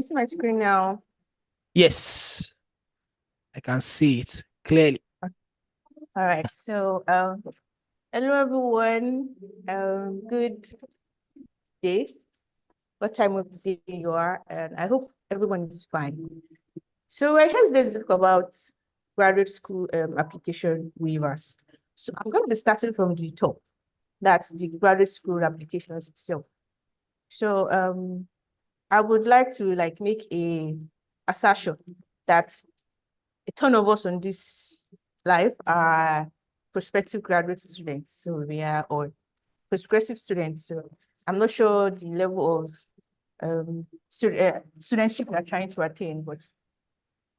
See my screen now. Yes, I can see it clearly. All right. So, hello everyone. Good day. What time of the day you are? And I hope everyone is fine. So, I here's this talk about graduate school application waivers. So, I'm going to be starting from the top. That's the graduate school applications itself. So, I would like to make a assertion that a ton of us on this life are prospective graduate students. So we are all prospective students. So I'm not sure the level of studentship we are trying to attain, but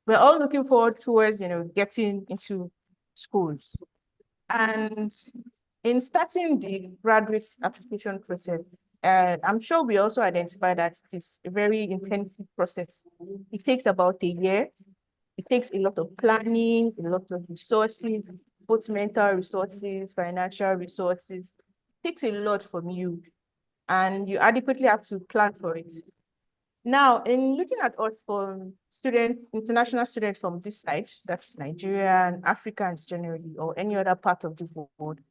we're all looking forward towards, getting into schools. And in starting the graduate application process, I'm sure we also identify that it's a very intensive process. It takes about a year. It takes a lot of planning, a lot of resources, both mental resources, financial resources. It takes a lot from you, and you adequately have to plan for it. Now, in looking at us from students, international students from this side, that's Nigeria and Africans generally, or any other part of the world,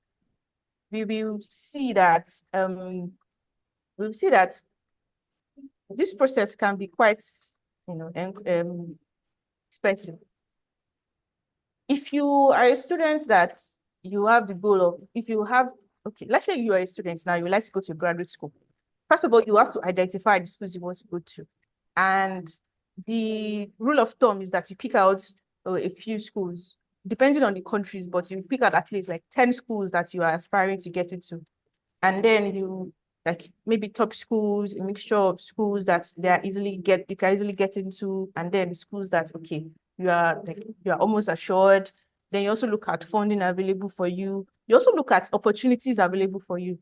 we will see that this process can be quite, expensive. If you are a student that you have the goal of, if you have, okay, let's say you are a student now, you would like to go to graduate school. First of all, you have to identify the schools you want to go to. And the rule of thumb is that you pick out a few schools, depending on the countries, but you pick out at least like 10 schools that you are aspiring to get into. And then you like maybe top schools, a mixture of schools that you can easily get into, and then schools that okay, you are almost assured. Then you also look at funding available for you. You also look at opportunities available for you.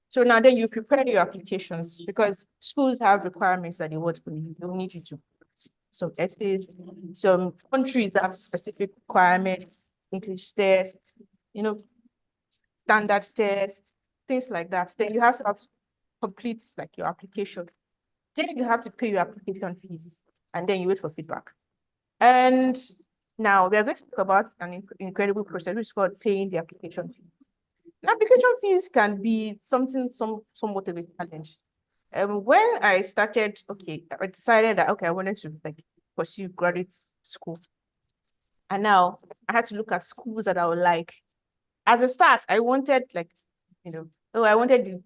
So now then you prepare your applications because schools have requirements that they want from you. They'll need you to some essays, some countries have specific requirements, English test, you know, standard test, things like that. Then you have to complete like your application. Then you have to pay your application fees and then you wait for feedback. And now we are going to talk about an incredible process which is called paying the application fees. Application fees can be somewhat of a challenge. When I started, okay, I decided that okay, I wanted to like pursue graduate school. And now I had to look at schools that I would like. As a start, I wanted like, I wanted the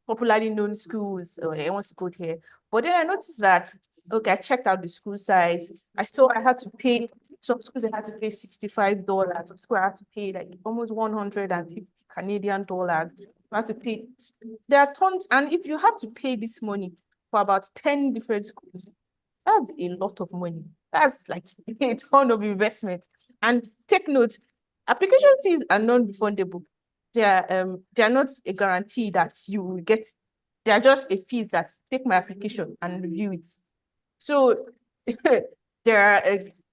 popularly known schools, or I want to go here. But then I noticed that, okay, I checked out the school size. I saw I had to pay, some schools I had to pay $65. Some schools I had to pay like almost 150 Canadian dollars. I had to pay, there are tons. And if you have to pay this money for about 10 different schools, that's a lot of money. That's like a ton of investment. And take note, application fees are non-refundable. They are not a guarantee that you will get. They are just a fees that take my application and review it. So there are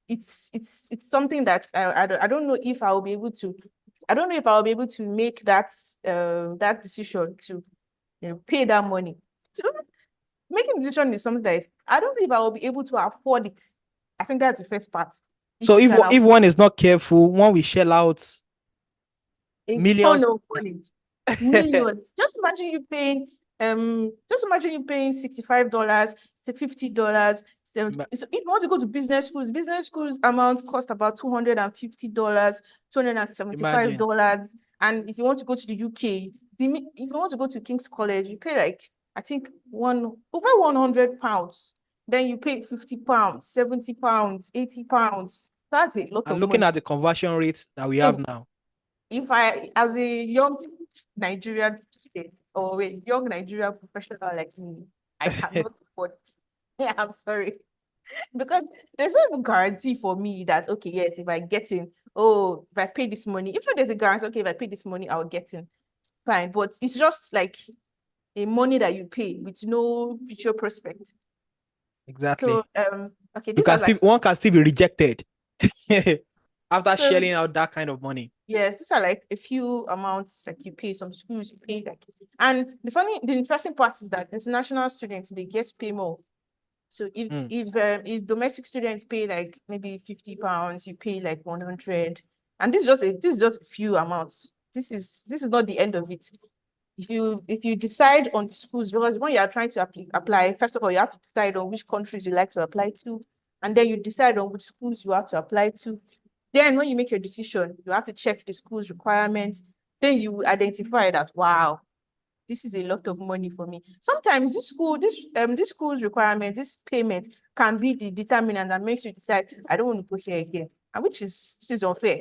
it's something that I don't know if I will be able to. I don't know if I will be able to make that decision to pay that money. So making a decision is something that I don't think I will be able to afford it. I think that's the first part. If So you if can if afford one is not careful, one will shell out a ton millions. of money, millions. Just imagine you paying $65, $50. So if you want to go to business schools amount cost about $250, Imagine. $275. And if you want to go to the UK, if you want to go to King's College, you pay like I think over £100. Then you pay £50, £70, £80. That's a lot And of looking money. at the conversion rate that we have So now, if I, as a young Nigerian student or a young Nigerian professional like me, I cannot afford it. Yeah, I'm sorry. Because there's no even guarantee for me that, okay, yes, if I get in, oh, if I pay this money, if there's a guarantee, okay, if I pay this money, I'll get in. Fine. But it's just like a money that you pay with no future prospect. So, exactly. okay, You these can are still like, one can still be rejected after so shelling out that kind of money. yes, these are like a few amounts like you pay. Some schools you pay like, and the interesting part is that international students they get pay more. So if domestic students pay like maybe £50, you pay like 100, and this is just a few amounts. This is not the end of it. If you decide on the schools, because when you are trying to apply, first of all, you have to decide on which countries you like to apply to, and then you decide on which schools you have to apply to. Then when you make your decision, you have to check the school's requirements. Then you identify that, wow, this is a lot of money for me. Sometimes this school's requirement, this payment can be the determinant that makes you decide, I don't want to go here again, and this is unfair.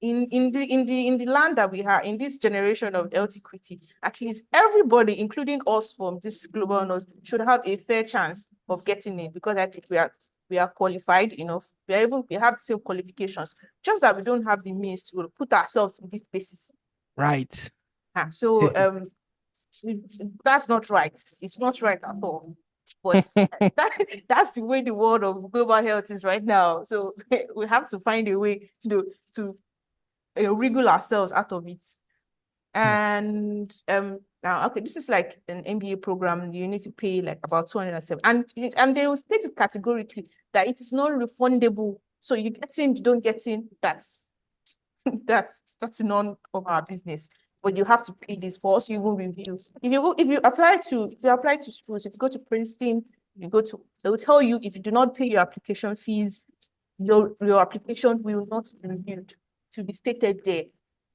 In the land that we have in this generation of health equity, at least everybody, including us from this global north, should have a fair chance of getting in, because I think we are qualified enough. We have the same qualifications, just that we don't have the means to put ourselves in these places. Right. So that's not right. It's not right at all. But that's the way the world of global health is right now. So we have to find a way to wriggle ourselves out of it. And now, okay, this is like an MBA program. You need to pay like about 207, and they will state it categorically that it is not refundable. So you get in, you don't get in. That's none of our business. But you have to pay this for us. You will review. If you apply to schools, if you go to Princeton, they will tell you, if you do not pay your application fees, your application will not be reviewed. To be stated there,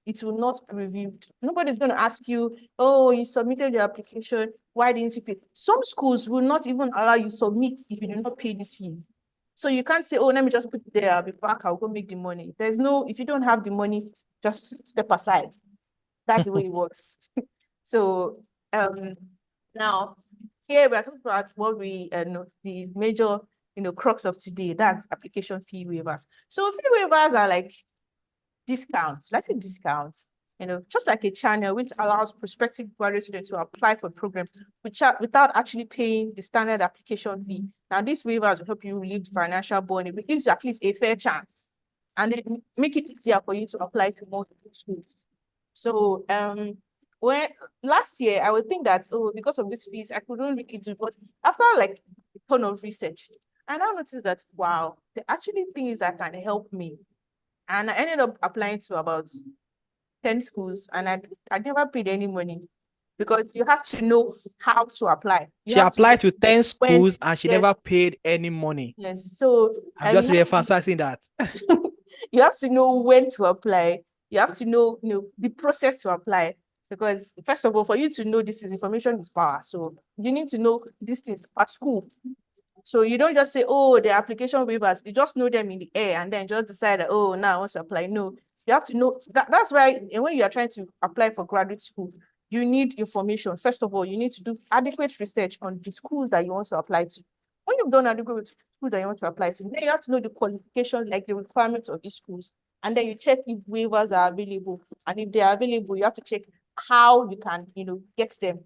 it will not be reviewed. Nobody's going to ask you, oh, you submitted your application, why didn't you pay? Some schools will not even allow you submit if you do not pay these fees. So you can't say, oh, let me just put it there, I'll be back, I'll go make the money. If you don't have the money, just step aside. That's the way it works. So now here we are talking about what we the major crux of today, that's application fee waivers. So fee waivers are like discounts. Let's say discounts, just like a channel which allows prospective graduate students to apply for programs without actually paying the standard application fee. Now, these waivers will help you relieve the financial burden. It gives you at least a fair chance, and it make it easier for you to apply to multiple schools. So when last year I would think that, oh, because of these fees I couldn't really do, but after like a ton of research, I now noticed that, wow, there are actually things that can help me. And I ended up applying to about 10 schools, and I never paid any money, because you have to know how to apply. She applied to 10 schools and she yes, never paid any money. Yes. So I'm just re-emphasizing that. You have to know when to apply. You have to know, the process to apply. Because first of all, for you to know this information is power. So you need to know these things at school. So you don't just say, oh, the application waivers, you just know them in the air and then just decide that, oh, now I want to apply. No, you have to know that's why when you are trying to apply for graduate school, you need information. First of all, you need to do adequate research on the schools that you want to apply to. When you've done adequate schools that you want to apply to, then you have to know the qualification, like the requirements of these schools. And then you check if waivers are available. And if they are available, you have to check how you can, get them.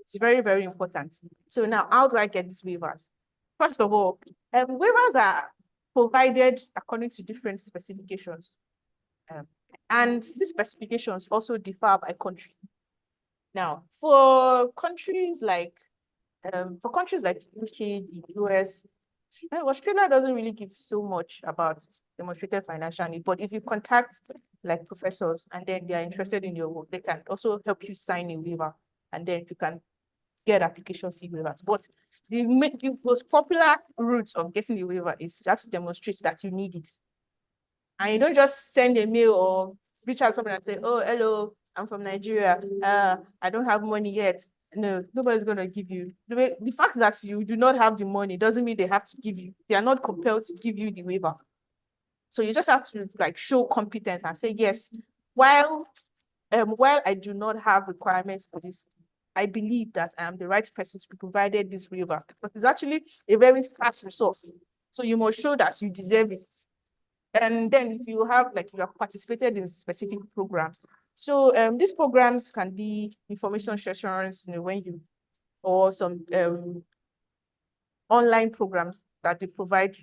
It's very, very important. So now, how do I get these waivers? First of all, waivers are provided according to different specifications. And these specifications also differ by country. Now, for countries like UK, the US, Australia doesn't really give so much about demonstrated financial need, but if you contact like professors and then they are interested in your work, they can also help you sign a waiver, and then you can get application fee waivers. But the most popular route of getting the waiver is just to demonstrate that you need it. And you don't just send a mail or reach out to someone and say, oh, hello, I'm from Nigeria. I don't have money yet. No, nobody's going to give you. The fact that you do not have the money doesn't mean they have to give you. They are not compelled to give you the waiver. So you just have to show competence and say, yes, while I do not have requirements for this, I believe that I am the right person to be provided this waiver, because it's actually a very scarce resource. So you must show that you deserve it. And then if you have you have participated in specific programs. So these programs can be information sessions, or some online programs that they provide.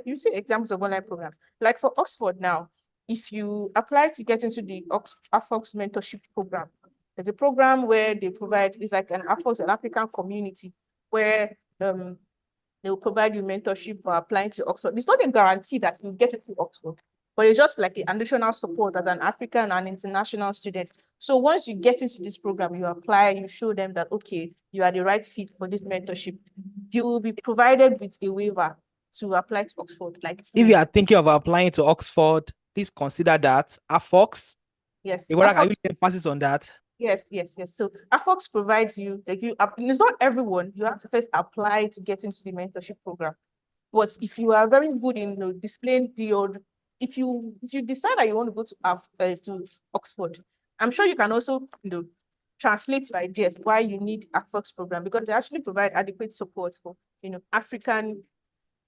You see examples of online programs. Like for Oxford now, if you apply to get into the AFOX mentorship program, there's a program where they provide, it's like an AFOX, an African community, where They will provide you mentorship for applying to Oxford. It's not a guarantee that you get into Oxford, but it's just like an additional support as an African and international student. So once you get into this program, you apply, you show them that, okay, you are the right fit for this mentorship. You will be provided with a waiver to apply to Oxford, like If free. you are thinking of applying to Oxford, please consider that AFOX. Yes, What can you emphasis on that? yes. So AFOX provides you, like it's not everyone. You have to first apply to get into the mentorship program. But if you are very good in displaying if you decide that you want to go to Oxford, I'm sure you can also translate your ideas why you need AFOX program, because they actually provide adequate support for African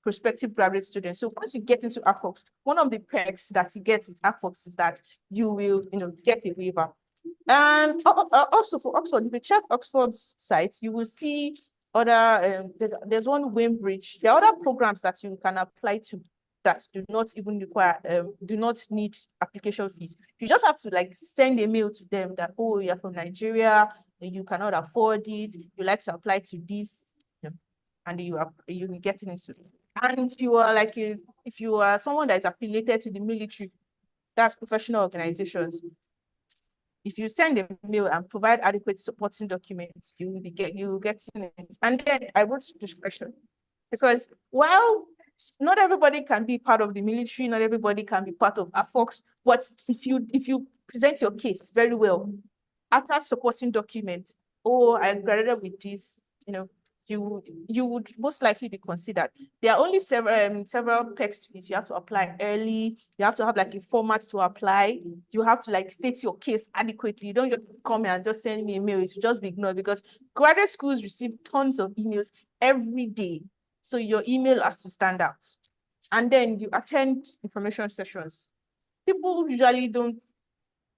prospective graduate students. So once you get into AFOX, one of the perks that you get with AFOX is that you will get a waiver. And also for Oxford, if you check Oxford's site, you will see other, there's one Waimbridge. There are other programs that you can apply to that do not even require, do not need application fees. You just have to like send a mail to them that, oh, you're from Nigeria, you cannot afford it, you like to apply to this, and you will get into it. And if you are like, if you are someone that is affiliated to the military, that's professional organizations, if you send a mail and provide adequate supporting documents, you will get it. And then I wrote discretion, because while not everybody can be part of the military, not everybody can be part of AFOX, but if you present your case very well, attach supporting documents, oh, I graduated with this, you would most likely be considered. There are only several perks to this. You have to apply early. You have to have like a format to apply. You have to like state your case adequately. You don't just come and just send me a mail. It will just be ignored, because graduate schools receive tons of emails every day. So your email has to stand out. And then you attend information sessions. People usually don't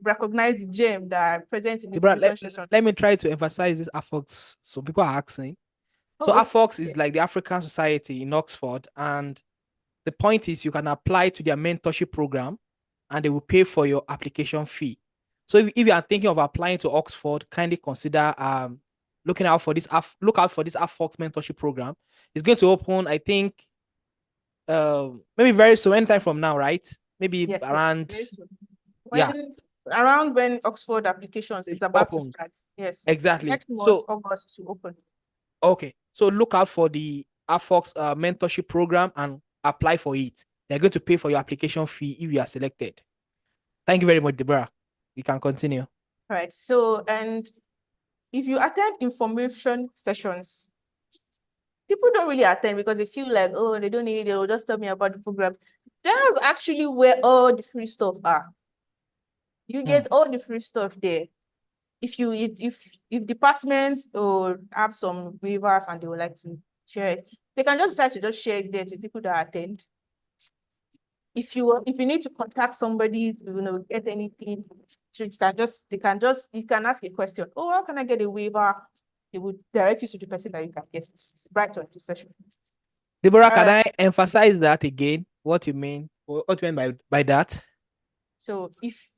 recognize the gem that are present in Deborah, information sessions. let me try to emphasize this AFOX. So people are asking. So Oh, AFOX is like the African Society in Oxford, and the point is you can apply to their mentorship program and they will pay for your application fee. So if you are thinking of applying to Oxford, kindly consider look out for this AFOX mentorship program. It's going to open, I think, maybe very soon, anytime from now, right? Maybe yes, around, very soon. yeah, Around when Oxford applications is it about to opened. start. Yes. Exactly. Next month, So August, to open. okay, so look out for the AFOX mentorship program and apply for it. They're going to pay for your application fee if you are selected. Thank you very much, Deborah. You can continue. All right. So, and if you attend information sessions, people don't really attend because they feel like, oh, they don't need it, they'll just tell me about the program. That's actually where all the free stuff are. You get all the free stuff there. If departments or have some waivers and they would like to share it, they can just decide to just share it there to people that attend. If you need to contact somebody to get anything, you can ask a question. Oh, how can I get a waiver? It would direct you to the person that you can get it right on the session. Deborah, can I emphasize that again? What you mean? What you mean by that? So if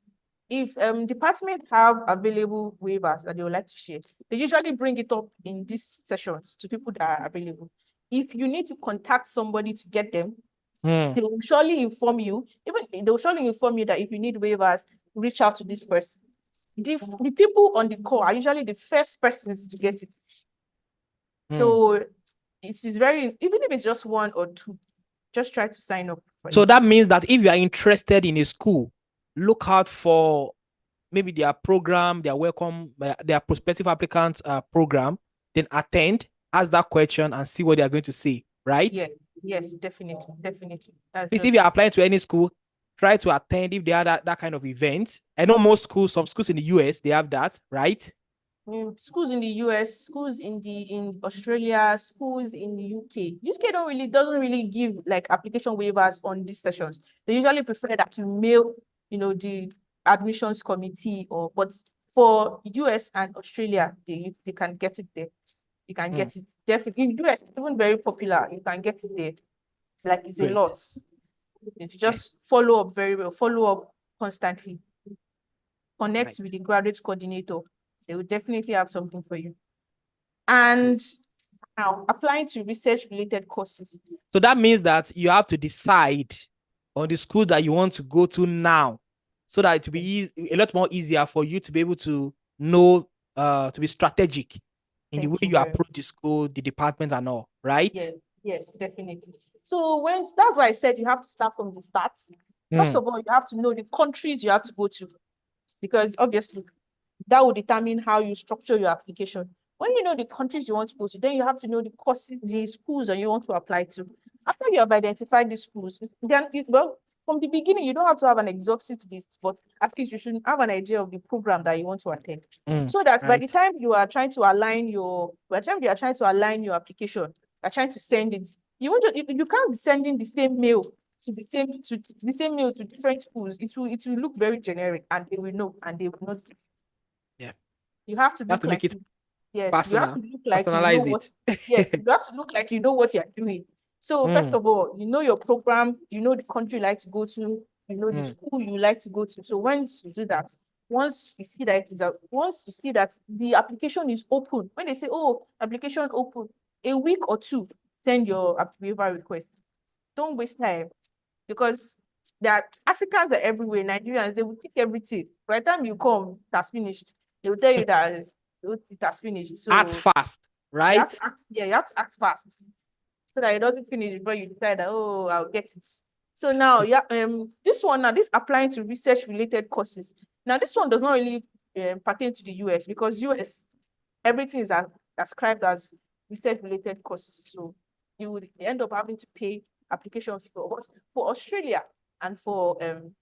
department have available waivers that they would like to share, they usually bring it up in these sessions to people that are available. If you need to contact somebody to get them, they will surely inform you. They will surely inform you that if you need waivers, reach out to this person. The people on the call are usually the first persons to get it. So it is even if it's just one or two, just try to sign up for So it. that means that if you are interested in a school, look out for maybe their program, their welcome, their prospective applicants program, then attend, ask that question and see what they are going to say, right? Yes, definitely. That's Please, if just you're applying to any school, try to attend if they are that kind of event. I know most schools, some schools in the US, they have that, right? schools in the US, schools in Australia, schools in the UK. UK doesn't really give like application waivers on these sessions. They usually prefer that you mail, the admissions committee, but for US and Australia, they can get it there. You can get it definitely. In US, it's even very popular. You can get it there. Like it's a Great. lot. If you just follow up very well, follow up constantly, connect with the graduate coordinator, they will definitely have something for you. And Now, applying to research-related courses. So that means that you have to decide on the school that you want to go to now, so that it will be a lot more easier for you to be able to know, to be strategic in the way Thank you you very much. approach the school, the department, and all, right? Yes, yes, definitely. So that's why I said you have to start from the start. First of all, you have to know the countries you have to go to, because obviously that will determine how you structure your application. When you know the countries you want to go to, then you have to know the courses, the schools that you want to apply to. After you have identified the schools, then well, from the beginning, you don't have to have an exhaustive list, but at least you should have an idea of the program that you want to attend. So that by the Right. time you are trying to align by the time you are trying to align your application, you're trying to send it, you can't be sending the same mail to the same mail to different schools. It will look very generic, and they will know, and they will not. Yeah. You have to You have look to make like it yes, you have personal, to look like you know personalize what, it. yes, you have to look like you know what you're doing. So first of all, you know your program, you know the country you like to go to, you know the school you like to go to. So once you do that, once you see that once you see that the application is open, when they say, oh, application open, a week or two, send your waiver request. Don't waste time, because that Africans are everywhere. Nigerians, they will take everything. By the time you come, that's finished. They will tell you that it has finished. Act So fast, you have to right? act, yeah, you have to act fast so that it doesn't finish before you decide that, oh, I'll get it. So now, yeah, this one now, this applying to research related courses. Now, this one does not really pertain to the US, because US, everything is ascribed as research related courses. So you would end up having to pay application fee for Australia, and for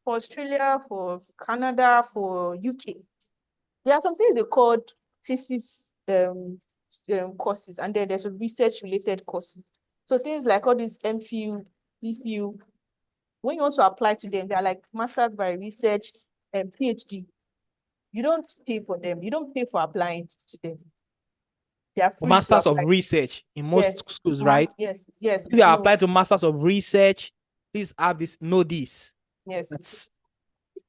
Australia, for Canada, for UK. There are some things they called thesis courses, and then there's a research related courses. So things like all these MPhil, DPhil, when you want to apply to them, they're like masters by research and PhD. You don't pay for them. You don't pay for applying to them. They are For free to masters of apply. research in most Yes, schools, right? yes, yes, If you no, apply to masters of research, please have this, know this. yes, That's,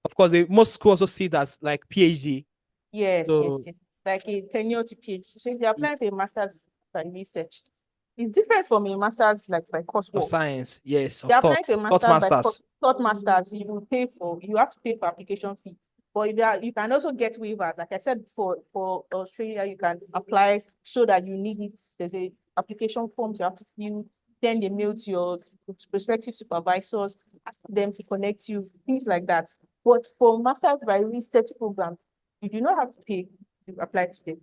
of course, most schools also see it as like PhD. yes, yes, So yes. It's like a tenure to PhD. So if you're applying for a master's by research, it's different from a master's like by of coursework. science, yes, You're of applying for a thought master's by masters. thought masters, you have to pay for application fee. But you can also get waivers. Like I said, for Australia, you can apply, show that you need it. There's a application form you have to fill, send a mail to your prospective supervisors, ask them to connect you, things like that. But for master's by research programs, you do not have to pay to apply to them.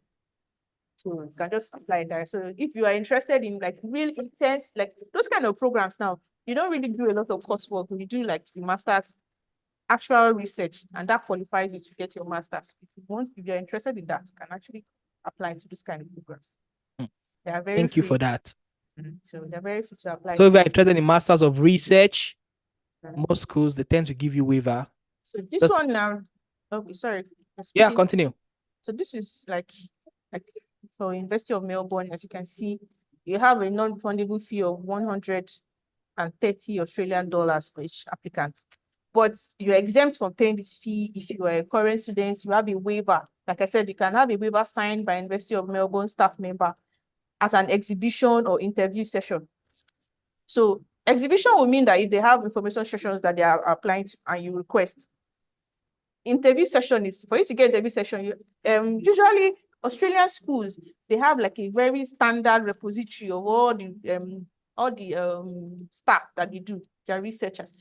So you can just apply there. So if you are interested in like real intense, like those kind of programs now, you don't really do a lot of coursework. You do like the master's actual research, and that qualifies you to get your master's. If you're interested in that, you can actually apply to those kind of programs. Hmm. They are very Thank you for free. that. So they're very free to apply So if to. you're interested in masters of research, Mhm. most schools they tend to give you waiver. So this Just one now, okay, sorry, I'm yeah, speaking. continue. So this is like for University of Melbourne, as you can see, you have a non-refundable fee of 130 Australian dollars for each applicant. But you're exempt from paying this fee if you are a current student. You have a waiver. Like I said, you can have a waiver signed by University of Melbourne staff member as an exhibition or interview session. So exhibition will mean that if they have information sessions that they are applying to and you request, interview session is for you to get interview session. Usually Australian schools, they have like a very standard repository of all the staff that they do, their researchers.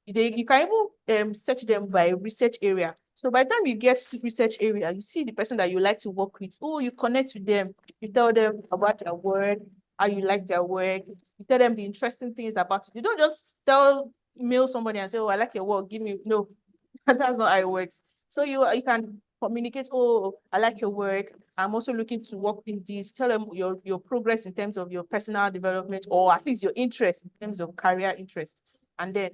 You can even search them by research area. So by the time you get to research area, you see the person that you like to work with. Oh, you connect with them, you tell them about their work, how you like their work, you tell them the interesting things about it. You don't just mail somebody and say, oh, I like your work, give me no. That's not how it works. So you can communicate, oh, I like your work. I'm also looking to work in this. Tell them your progress in terms of your personal development, or at least your interest in terms of career interest. And then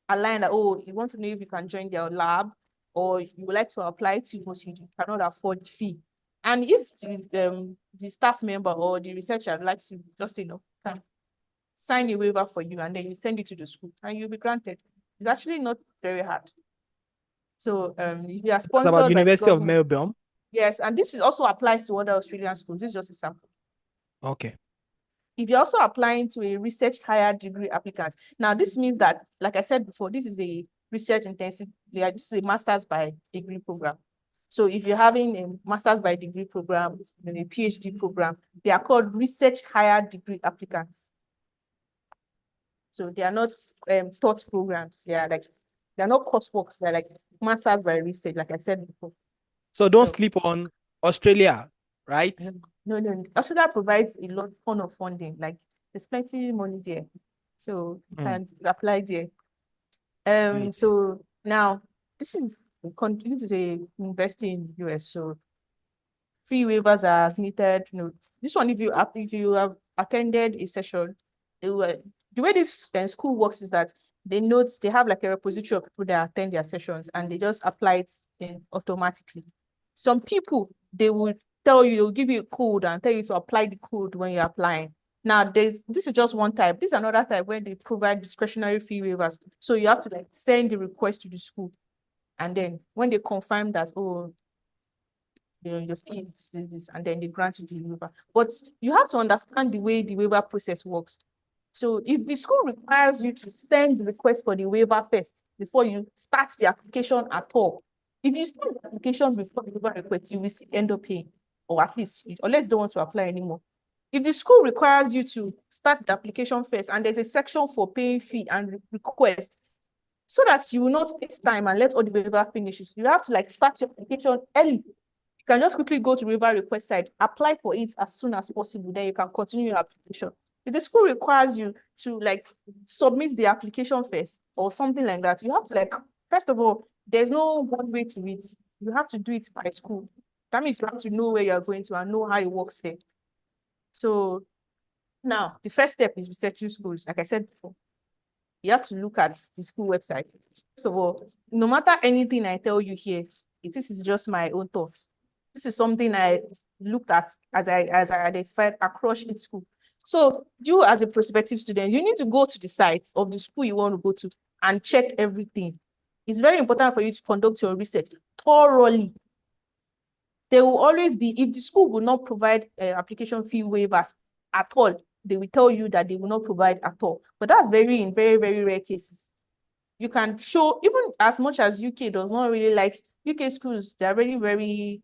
align that, oh, you want to know if you can join their lab, or you would like to apply to, but you cannot afford the fee. And if the staff member or the researcher likes to just, can sign a waiver for you, and then you send it to the school and you'll be granted. It's actually not very hard. So if you are That's about sponsored by the University of government, Melbourne. yes, and this is also applies to other Australian schools. This is just a sample. Okay. if you're also applying to a research higher degree applicant, now this means that, like I said before, this is a research intensive, this is a master's by degree program. So if you're having a master's by degree program and a PhD program, they are called research higher degree applicants. So they are not taught programs. They're not courseworks. They're like master's by research, like I said before. So don't sleep on Australia, right? No. Australia provides a ton of funding. Like there's plenty of money there. So you can apply there. Great. So now this is a university in the US. So free waivers are needed. This one, if you have attended a session, the way this school works is that they have like a repository of people that attend their sessions and they just apply it automatically. Some people, they will they'll give you a code and tell you to apply the code when you're applying. Now, this is just one type. This is another type where they provide discretionary fee waivers. So you have to like send the request to the school. And then when they confirm that, oh, your fee is this, and then they grant you the waiver. But you have to understand the way the waiver process works. So if the school requires you to send the request for the waiver first before you start the application at all, if you start the application before the waiver request, you will end up paying, or at least, unless you don't want to apply anymore. If the school requires you to start the application first, and there's a section for paying fee and request, so that you will not waste time and let all the waiver finishes, you have to like start your application early. You can just quickly go to waiver request side, apply for it as soon as possible, then you can continue your application. If the school requires you to like submit the application first or something like that, you have to like, first of all, there's no one way to it. You have to do it by school. That means you have to know where you're going to and know how it works there. So now the first step is researching schools. Like I said before, you have to look at the school website. First of all, no matter anything I tell you here, this is just my own thoughts. This is something I looked at as I identified across each school. So you as a prospective student, you need to go to the site of the school you want to go to and check everything. It's very important for you to conduct your research thoroughly. There will always be, if the school will not provide application fee waivers at all, they will tell you that they will not provide at all. But that's in very, very rare cases. You can show, even as much as UK does not really like, UK schools, they're very, very,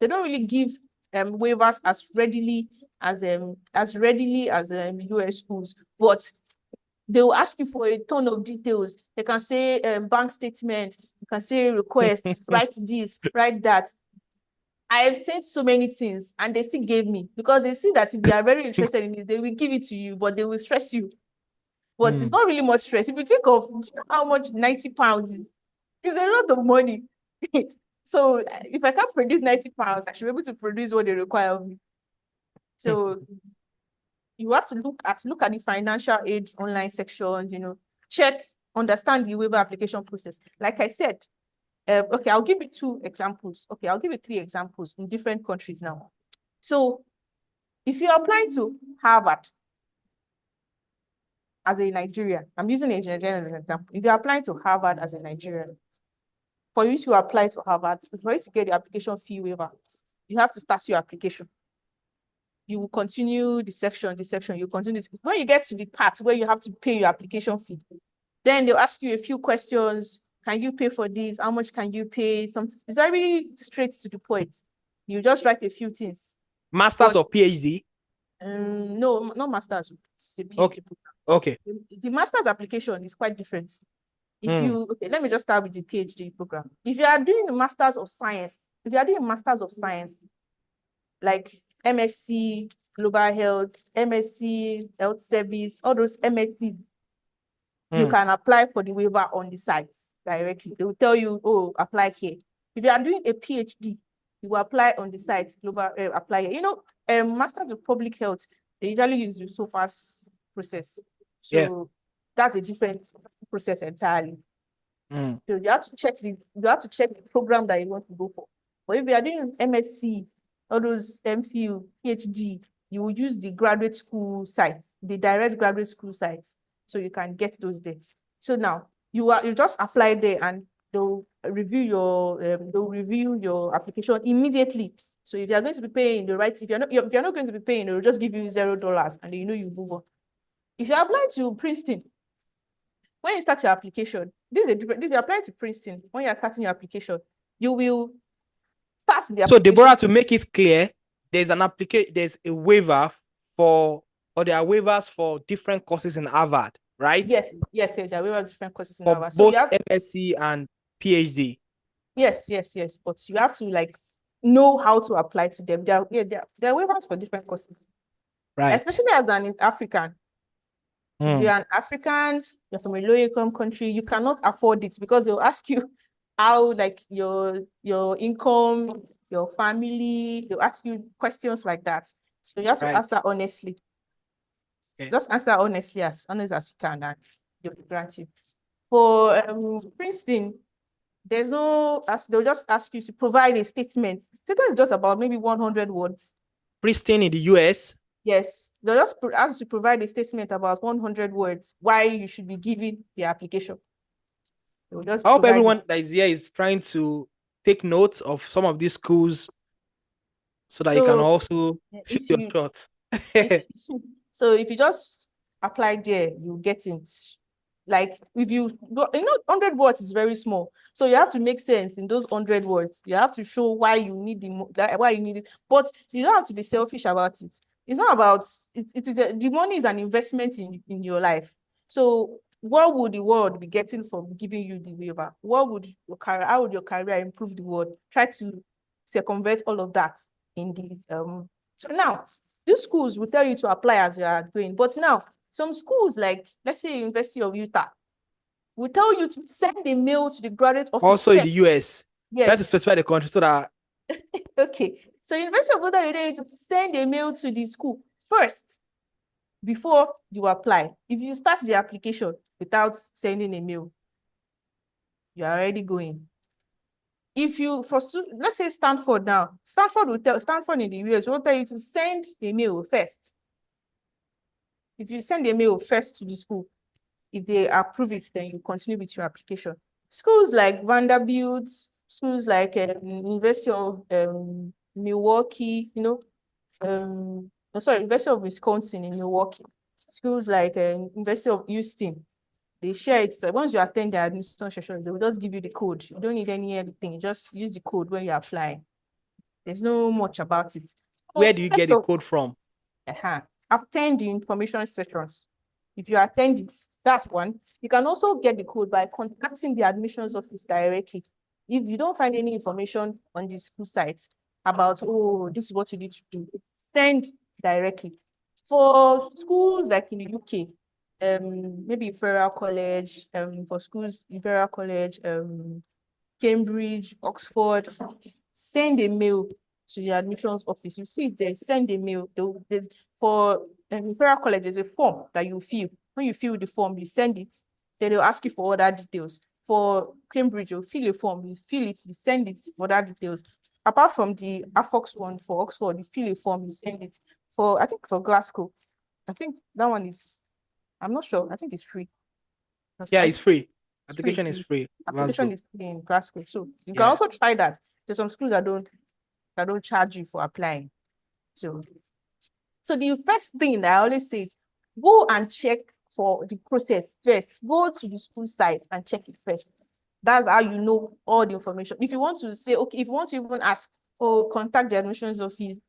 they don't really give waivers as readily as US schools, but they will ask you for a ton of details. They can say bank statement, you can say request, write this, write that. I have sent so many things and they still gave me, because they see that if they are very interested in it, they will give it to you, but they will stress you. But it's not really much stress. If you think of how much 90 pounds is, it's a lot of money. So if I can't produce 90 pounds, I should be able to produce what they require of me. So you have to look at the financial aid online sections, check, understand the waiver application process. Like I said, okay, I'll give you 2 examples. Okay, I'll give you 3 examples in different countries now. So if you're applying to Harvard as a Nigerian, I'm using a Nigerian as an example. If you're applying to Harvard as a Nigerian, for you to apply to Harvard, for you to get the application fee waiver, you have to start your application. You will continue the section, you continue. When you get to the part where you have to pay your application fee, then they'll ask you a few questions. Can you pay for this? How much can you pay? Something very straight to the point. You just write a few things. Masters or PhD? No, not masters. It's a PhD Okay. program. Okay. The master's application is quite different. Okay, let me just start with the PhD program. If you are doing a Masters of Science, like MSc Global Health, MSc Health Service, all those MSc, you can apply for the waiver on the site directly. They will tell you, oh, apply here. If you are doing a PhD, you will apply on the site, global, apply here. Masters of Public Health, they usually use the SOFAS process. So that's a different process entirely. So you have to check the program that you want to go for. But if you are doing MSc, all those MPhil, PhD, you will use the graduate school sites, the direct graduate school sites, so you can get those there. So now you just apply there and they'll review your application immediately. So if you're going to be paying the right, if you're not going to be paying, they'll just give you $0 and you know you move on. If you apply to Princeton, when you start your application, this is a different, if you apply to Princeton, when you're starting your application, you will start the So application. Deborah, to make it clear, there's a waiver for, or there are waivers for different courses in Harvard, right? Yes, there are different courses in For Harvard. So you both have, MSc and PhD. yes. But you have to like know how to apply to them. There are waivers for different courses, Right. especially as an African. If you're an African, you're from a low-income country, you cannot afford it because they'll ask you how, like, your income, your family, they'll ask you questions like that. So you have to answer honestly. Okay. Just answer honestly, as honest as you can, and they'll grant you. For Princeton, there's no, they'll just ask you to provide a statement. Statement is just about maybe 100 words. Princeton in the US? Yes, they'll just ask you to provide a statement about 100 words why you should be giving the application. I hope everyone that is here is trying to take notes of some of these schools so that you can also shoot your shot. So if you just apply there, you get in. Like if you 100 words is very small, so you have to make sense in those 100 words. You have to show why you need why you need it, but you don't have to be selfish about it. It's not about it. The money is an investment in your life. So what would the world be getting from giving you the waiver? What would your career? How would your career improve the world? Try to circumvent all of that in the So now these schools will tell you to apply as you are going, but now some schools, like let's say University of Utah, will tell you to send a mail to the graduate office. Also in the US. Yes. Try to specify the country so that. Okay. So University of Utah, you need to send a mail to the school first before you apply. If you start the application without sending a mail, you're already going. If you, let's say Stanford now, Stanford in the US will tell you to send a mail first. If you send a mail first to the school, if they approve it, then you continue with your application. Schools like Vanderbilt, schools like University of Milwaukee, University of Wisconsin in Milwaukee, schools like University of Houston, they share it. So once you attend the admission session, they will just give you the code. You don't need anything. Just use the code when you apply. There's no much about it. Where do you get the code from? Attend the information sessions. If you attend it, that's one. You can also get the code by contacting the admissions office directly. If you don't find any information on the school site about, oh, this is what you need to do, send directly. For schools like in the UK, maybe Imperial College, for schools, Imperial College, Cambridge, Oxford, send a mail to the admissions office. You see, they send a mail. For Imperial College, there's a form that you fill. When you fill the form, you send it. Then they'll ask you for other details. For Cambridge, you'll fill a form. You fill it. You send it for other details. Apart from the AFOX one for Oxford, you fill a form. You send it. I think for Glasgow, I think that one is. I'm not sure. I think it's free. Yeah, it's free. Application is free in Glasgow. So you can also try that. There's some schools that don't charge you for applying. So the first thing that I always say is go and check for the process first. Go to the school site and check it first. That's how you know all the information. If you want to say, okay, if you want to even ask or contact the admissions office,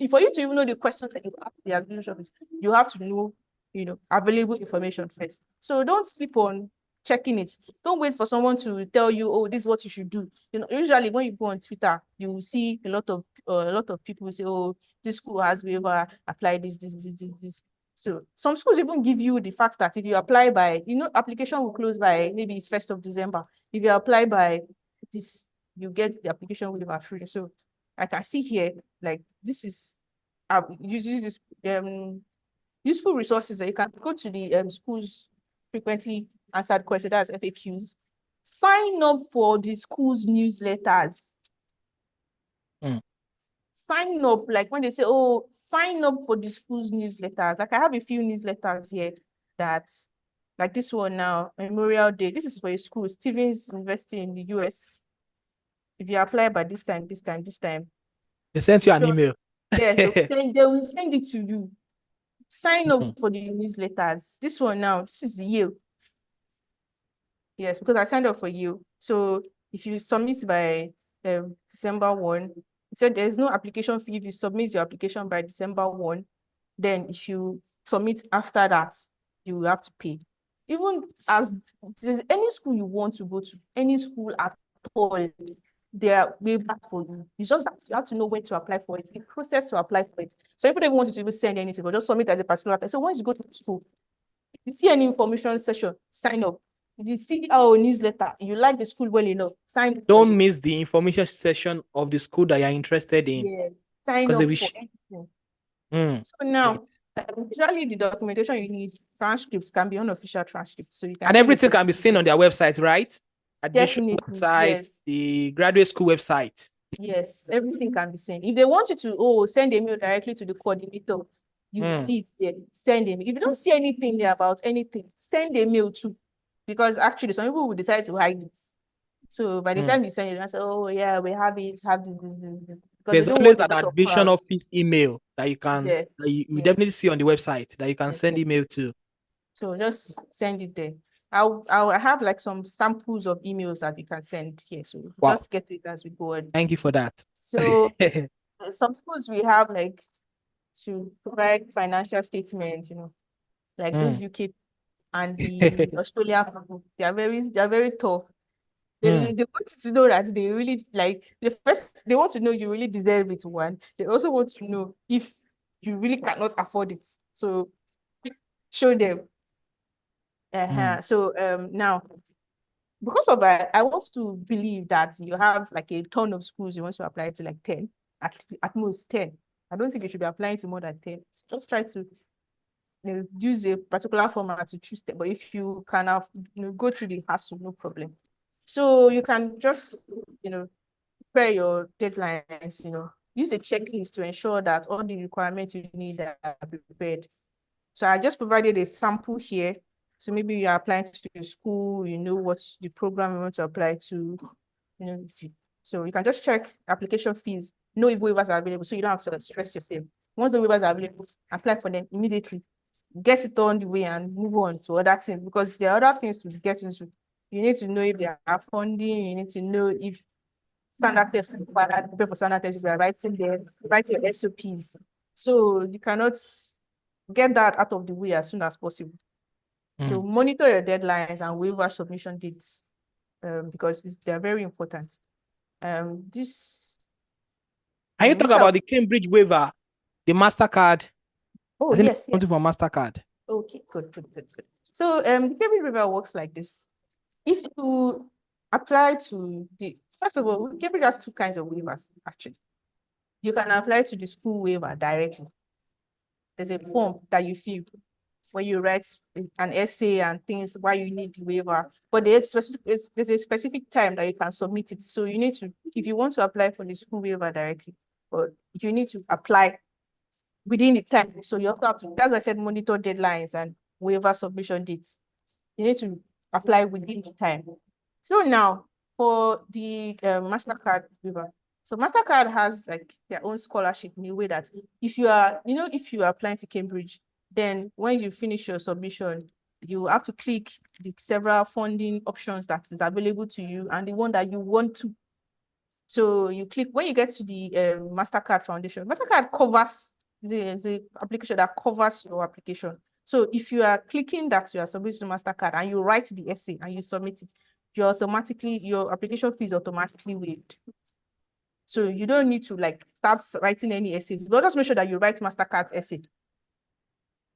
for you to even know the questions that you ask the admissions office, you have to know, available information first. So don't sleep on checking it. Don't wait for someone to tell you, oh, this is what you should do. Usually when you go on Twitter, you will see a lot of people say, oh, this school has waiver, apply this. So some schools even give you the fact that if you apply by, application will close by maybe 1st of December. If you apply by this, you get the application waiver free. So I can see here, like this is uses useful resources that you can go to the schools frequently answered questions, that's FAQs. Sign up for the school's newsletters. Sign up, like when they say, oh, sign up for the school's newsletters. Like I have a few newsletters here that, like this one now, Memorial Day. This is for a school, Stevens University in the US. If you apply by this time, They sent you an Sure. email. Yes, they will send it to you. Sign up for the newsletters. This one now, this is you. Yes, because I signed up for you. So if you submit by December 1, it said there's no application fee if you submit your application by December 1. Then if you submit after that, you will have to pay. Even as there's any school you want to go to, any school at all, they are way back for you. It's just that you have to know when to apply for it, the process to apply for it. So if you don't even want you to even send anything, but just submit at a particular time. So once you go to school, if you see any information session, sign up. If you see our newsletter, you like the school well enough, sign up for Don't it. miss the information session of the school that you're interested in. Yeah, sign Because they up will for anything. So great. now, usually the documentation you need, transcripts can be unofficial transcripts. So you can And send a everything can be seen certificate. on their website, right? Admission Definitely, website, yes. the graduate school website. Yes, everything can be sent. If they want you to, send a mail directly to the coordinator, you will see it there. Send a mail. If you don't see anything there about anything, send a mail too. Because actually, some people will decide to hide it. So by the time you send it, I say, oh yeah, we have it, have this. Because they There's don't always want a an lot of admission crowds. office email that you can Yeah, that you yeah, definitely see on the website that you can yeah, send yeah. email to. So just send it there. I'll have like some samples of emails that you can send here. So Wow. just get to it as we go on. Thank you for that. So some schools we have like to provide financial statements, like those UK and the Australian people. They are very tough. They want to know that they really like they want to know you really deserve it. One, they also want to know if you really cannot afford it. So show them. So now because of that, I want to believe that you have like a ton of schools you want to apply to, like 10, at most 10. I don't think you should be applying to more than 10. So just try to use a particular format to choose them. But if you can have, go through the hassle, no problem. So you can just, prepare your deadlines, use a checklist to ensure that all the requirements you need are prepared. So I just provided a sample here. So maybe you are applying to your school, you know what's the program you want to apply to, so you can just check application fees, know if waivers are available, so you don't have to stress yourself. Once the waivers are available, apply for them immediately. Get it on the way and move on to other things, because there are other things to get into. You need to know if they are funding, you need to know if standard tests required, prepare for standard tests, if you are write your SOPs. So you cannot get that out of the way as soon as possible. So monitor your deadlines and waiver submission dates, because they're very important. This Can you talk about the Cambridge waiver, the MasterCard? Oh I think yes, yes. something for MasterCard. Okay, good. So the Cambridge waiver works like this. If you apply to first of all, Cambridge has two kinds of waivers, actually. You can apply to the school waiver directly. There's a form that you fill where you write an essay and things why you need the waiver. But there's a specific time that you can submit it. So you need to, if you want to apply for the school waiver directly, but you need to apply within the time. So you have to, that's why I said monitor deadlines and waiver submission dates. You need to apply within the time. So now for the MasterCard waiver, so MasterCard has like their own scholarship in a way that if you are, if you are applying to Cambridge, then when you finish your submission, you have to click the several funding options that is available to you and the one that you want to. So you click, when you get to the MasterCard Foundation, MasterCard covers the application that covers your application. So if you are clicking that you are submitting to MasterCard and you write the essay and you submit it, your application fee is automatically waived. So you don't need to like start writing any essays, but just make sure that you write MasterCard's essay.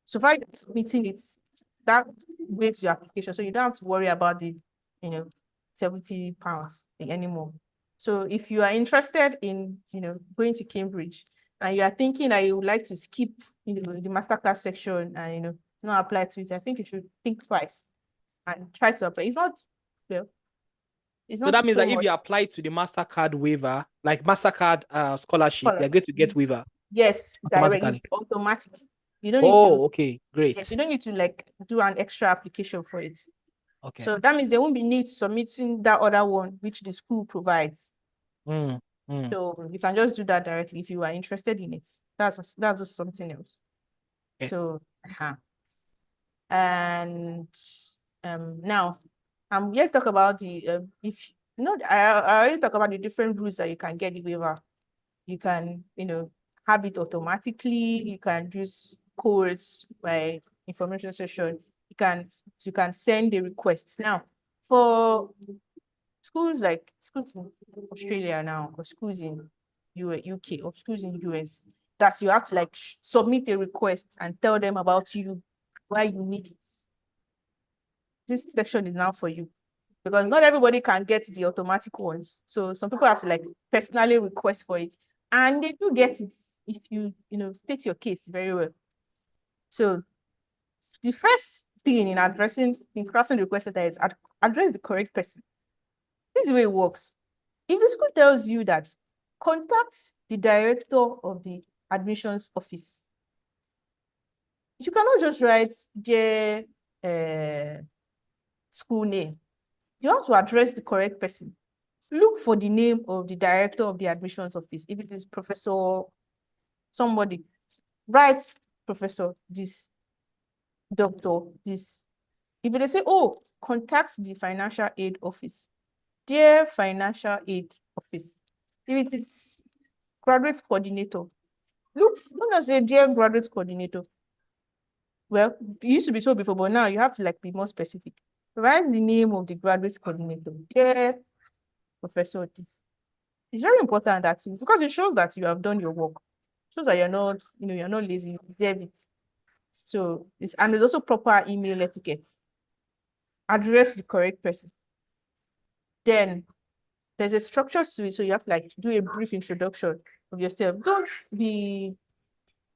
So far submitting it, that waives your application. So you don't have to worry about the, £70 anymore. So if you are interested in, going to Cambridge and you are thinking that you would like to skip, the MasterCard section and, not apply to it, I think you should think twice and try to apply. It's not, well, it's So not that means so that if much. you apply to the MasterCard waiver, like MasterCard scholarship, you're going to get waiver Yes, direct, it's automatically. automatic. You don't need to, Oh, okay, yes, you great. don't need to like do an extra application for it. Okay. So that means there won't be need to submitting that other one which the school provides. So you can just do that directly if you are interested in it. That's just something else. Okay. So, and now I'm here to talk about the if I already talk about the different routes that you can get the waiver. You can have it automatically. You can use codes by information session. You can send a request. Now, for schools in Australia now, or schools in UK, or schools in US, that you have to submit a request and tell them about you, why you need it. This section is now for you, because not everybody can get the automatic ones. So some people have to personally request for it, and they do get it if you state your case very well. So the first thing in crafting the request letter is address the correct person. This is the way it works. If the school tells you that, contact the director of the admissions office. You cannot just write their school name. You have to address the correct person. Look for the name of the director of the admissions office. If it is Professor somebody, write Professor this, Doctor this. If they say, oh, contact the financial aid office, dear financial aid office. If it is graduate coordinator, don't just say dear graduate coordinator. Well, it used to be so before, but now you have to be more specific. Write the name of the graduate coordinator, dear Professor this. It's very important that because it shows that you have done your work. It shows that you're not lazy, you deserve it. So there's also proper email etiquette. Address the correct person. Then there's a structure to it, so you have to do a brief introduction of yourself. Don't be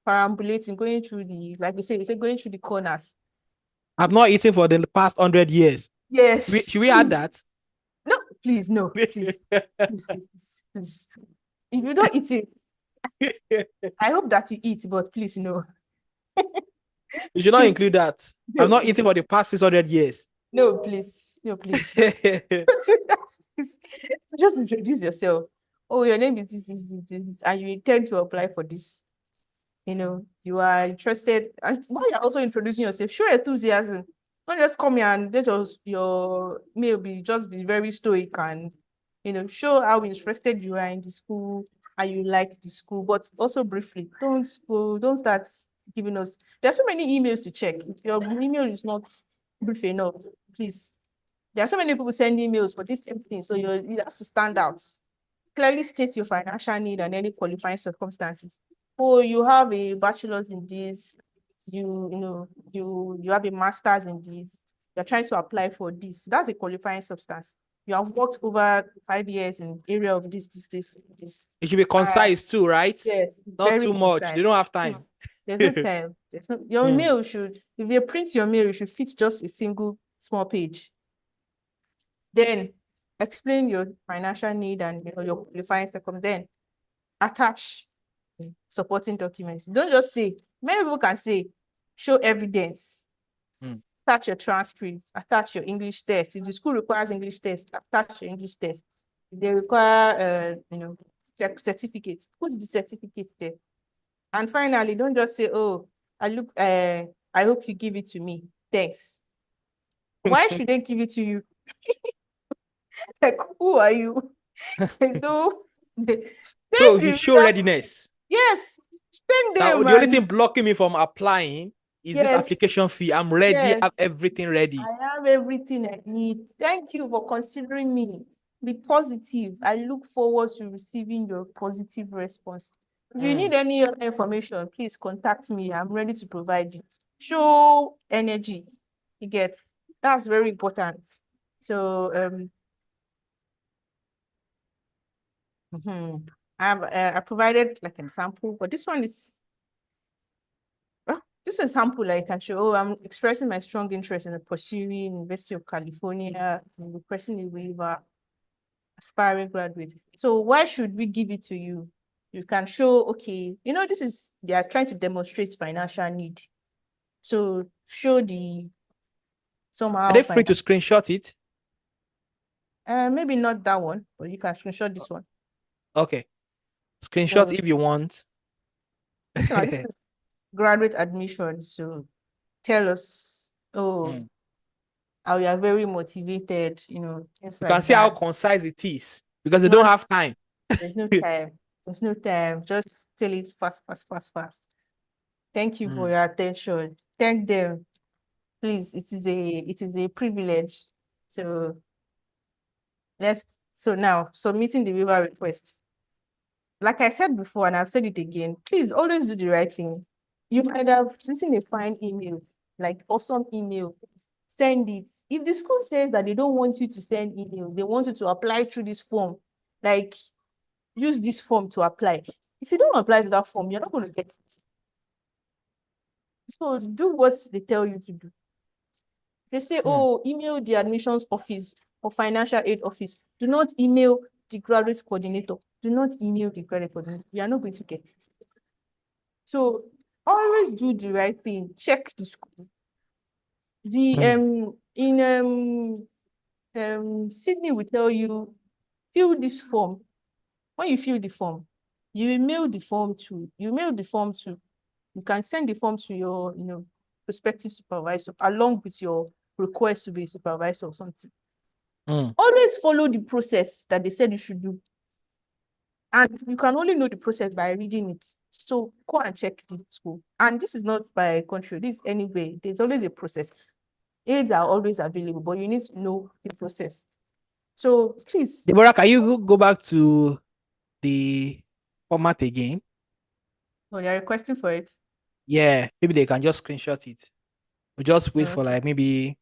perambulating, going through we say going through the corners. I've not eaten for the past 100 years. Yes. Should we add that? No, please, no, please. Please. If you don't eat it, I hope that you eat, but please, no. You should not Please. include that. No, I've not please. eaten for the past 600 years. No, please. No, please. Just introduce yourself. Oh, your name is this, and you intend to apply for this. You are interested, and while you're also introducing yourself, show enthusiasm. Don't just come here and let your mail be very stoic, and show how interested you are in the school and you like the school, but also briefly. Don't start giving us. There are so many emails to check. If your email is not brief enough, please. There are so many people sending emails for this same thing, so you have to stand out. Clearly state your financial need and any qualifying circumstances. Oh, you have a bachelor's in this, you have a master's in this, you're trying to apply for this. That's a qualifying substance. You have worked over 5 years in area of this. It should be concise too, right? Yes, Not very too much. concise. They don't have time. There's no time. Your mail if they print your mail, it should fit just a single small page. Then explain your financial need and your qualifying circumstance. Then attach supporting documents. Don't just say. Many people can say, show evidence. Attach your transcript. Attach your English test. If the school requires English test, attach your English test. If they require, certificates, put the certificates there. And finally, don't just say, oh, I hope you give it to me. Thanks. Why should they give it to you? Who are you? There's no. So you show readiness. Yes. Thank Now, them. the only thing blocking me from applying is this Yes. application fee. I'm ready. Yes. I have everything ready. I have everything I need. Thank you for considering me. Be positive. I look forward to receiving your positive response. If you need any other information, please contact me. I'm ready to provide it. Show energy. That's very important. So I provided an example, but this one is this example I can show. Oh, I'm expressing my strong interest in pursuing University of California, requesting a waiver, aspiring graduate. So why should we give it to you? You can show, okay, they are trying to demonstrate financial need. So show somehow. Are they free to screenshot it? Maybe not that one, but you can screenshot this one. Okay. Screenshot So if you want. this is graduate admission. So tell us, oh, Mm. how you are very motivated, things You can like see how that. concise it is because they don't Not have time. There's no time. There's no time. Just tell it fast, fast, fast, fast. Thank you for Mm. your attention. Thank them. Please, it is a privilege. So so now submitting the waiver request. Like I said before, and I've said it again, please always do the right thing. You might have written a fine email, like awesome email. Send it. If the school says that they don't want you to send emails, they want you to apply through this form, like use this form to apply. If you don't apply to that form, you're not going to get it. So do what they tell you to do. They say, Mm. oh, email the admissions office or financial aid office. Do not email the graduate coordinator. Do not email the graduate coordinator. You are not going to get it. So always do the right thing. Check the school. The Mm. in Sydney will tell you, fill this form. When you fill the form, you mail the form to, you can send the form to your, prospective supervisor along with your request to be a supervisor or something. Mm. Always follow the process that they said you should do. And you can only know the process by reading it. So go and check the school. And this is not by country, this is anyway. There's always a process. Aids are always available, but you need to know the process. So please, Deborah, can you go back to the format again? when you're requesting for it. Yeah, maybe they can just screenshot it. We just wait for Okay. like maybe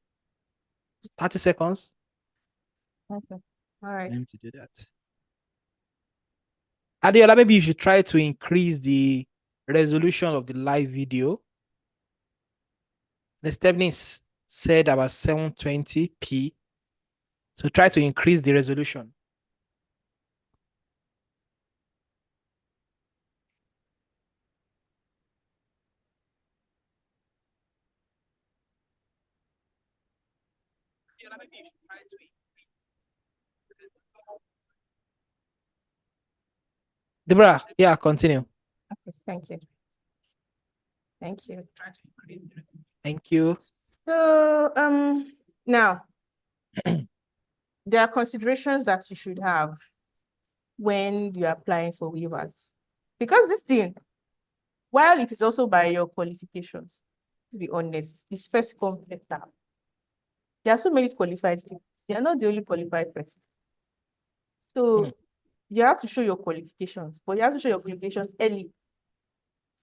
30 seconds. Okay. All right. Let me to do that. Adiola, maybe you should try to increase the resolution of the live video. The Stephanie said about 720p. So try to increase the resolution. Deborah, yeah, continue. Okay. Thank you. Thank you. Thank you. So now there are considerations that you should have when you're applying for waivers. Because this thing, while it is also by your qualifications, to be honest, it's first come first serve. There are so many qualified people. They are not the only qualified person. Mm. So you have to show your qualifications, but you have to show your qualifications early.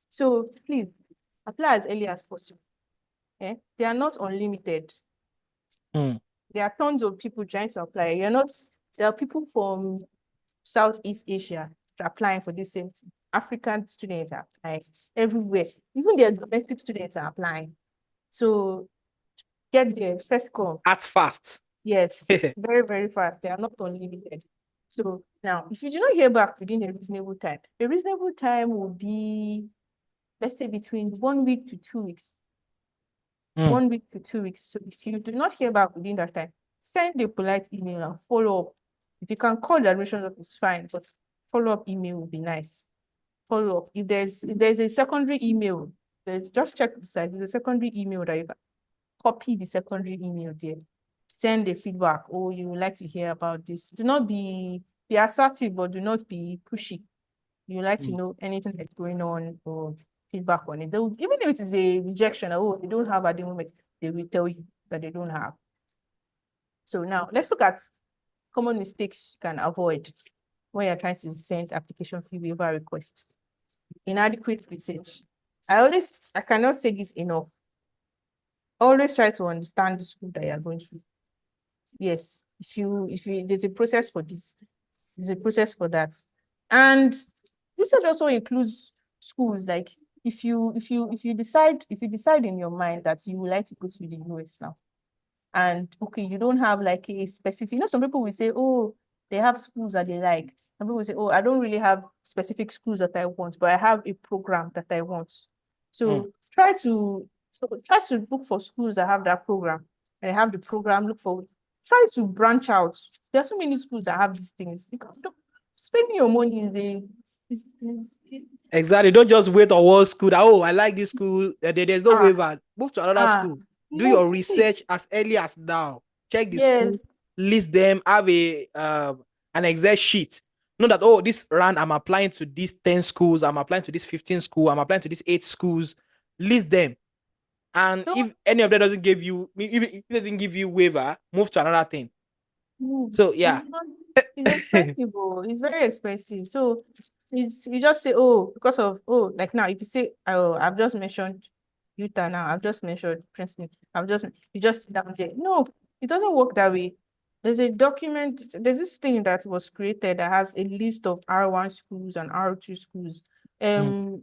So please apply as early as possible. They are not unlimited. Mm. There are tons of people trying to apply. There are people from Southeast Asia applying for this same thing. African students are applying everywhere. Even their domestic students are applying. So get there, first come. Act fast. Yes, very, very fast. They are not unlimited. So now, if you do not hear back within a reasonable time will be, let's say, between 1 week to 2 weeks. Mm. 1 week to 2 weeks. So if you do not hear back within that time, send a polite email and follow up. If you can call the admission office, fine, but follow-up email would be nice. Follow up. If there's a secondary email, just check the site. There's a secondary email that you can copy the secondary email there. Send a feedback. Oh, you would like to hear about this. Do not be assertive, but do not be pushy. You like to know anything that's going on or feedback on it. Even if it is a rejection, oh, they don't have at the moment, they will tell you that they don't have. So now let's look at common mistakes you can avoid when you're trying to send application fee waiver request. Inadequate research. I cannot say this enough. Always try to understand the school that you're going to. Yes, there's a process for this, there's a process for that. And this also includes schools. Like if you decide in your mind that you would like to go to the US now, and okay, you don't have like a specific, some people will say, oh, they have schools that they like. Some people will say, oh, I don't really have specific schools that I want, but I have a program that I want. Mm. So try to look for schools that have that program. And have the program, try to branch out. There are so many schools that have these things. spending your money Exactly. Don't just wait on one school that, oh, I like this school. There's no ah waiver. Move to another ah school. Do your most see, research as early as now. Check the school, yes. list them, have an Excel sheet. Know that, oh, this round I'm applying to these 10 schools, I'm applying to this 15 school, I'm applying to these 8 schools. List them. And Don't if any of them doesn't give you, if it doesn't give you waiver, move to another thing. move. So yeah. It's not, it's expensive. Oh, it's very expensive. So you just say, oh, because of, oh, like now, if you say, oh, I've just mentioned Utah now, I've just mentioned Princeton, you just sit down there. No, it doesn't work that way. There's a document, there's this thing that was created that has a list of R1 schools and R2 schools. Mm.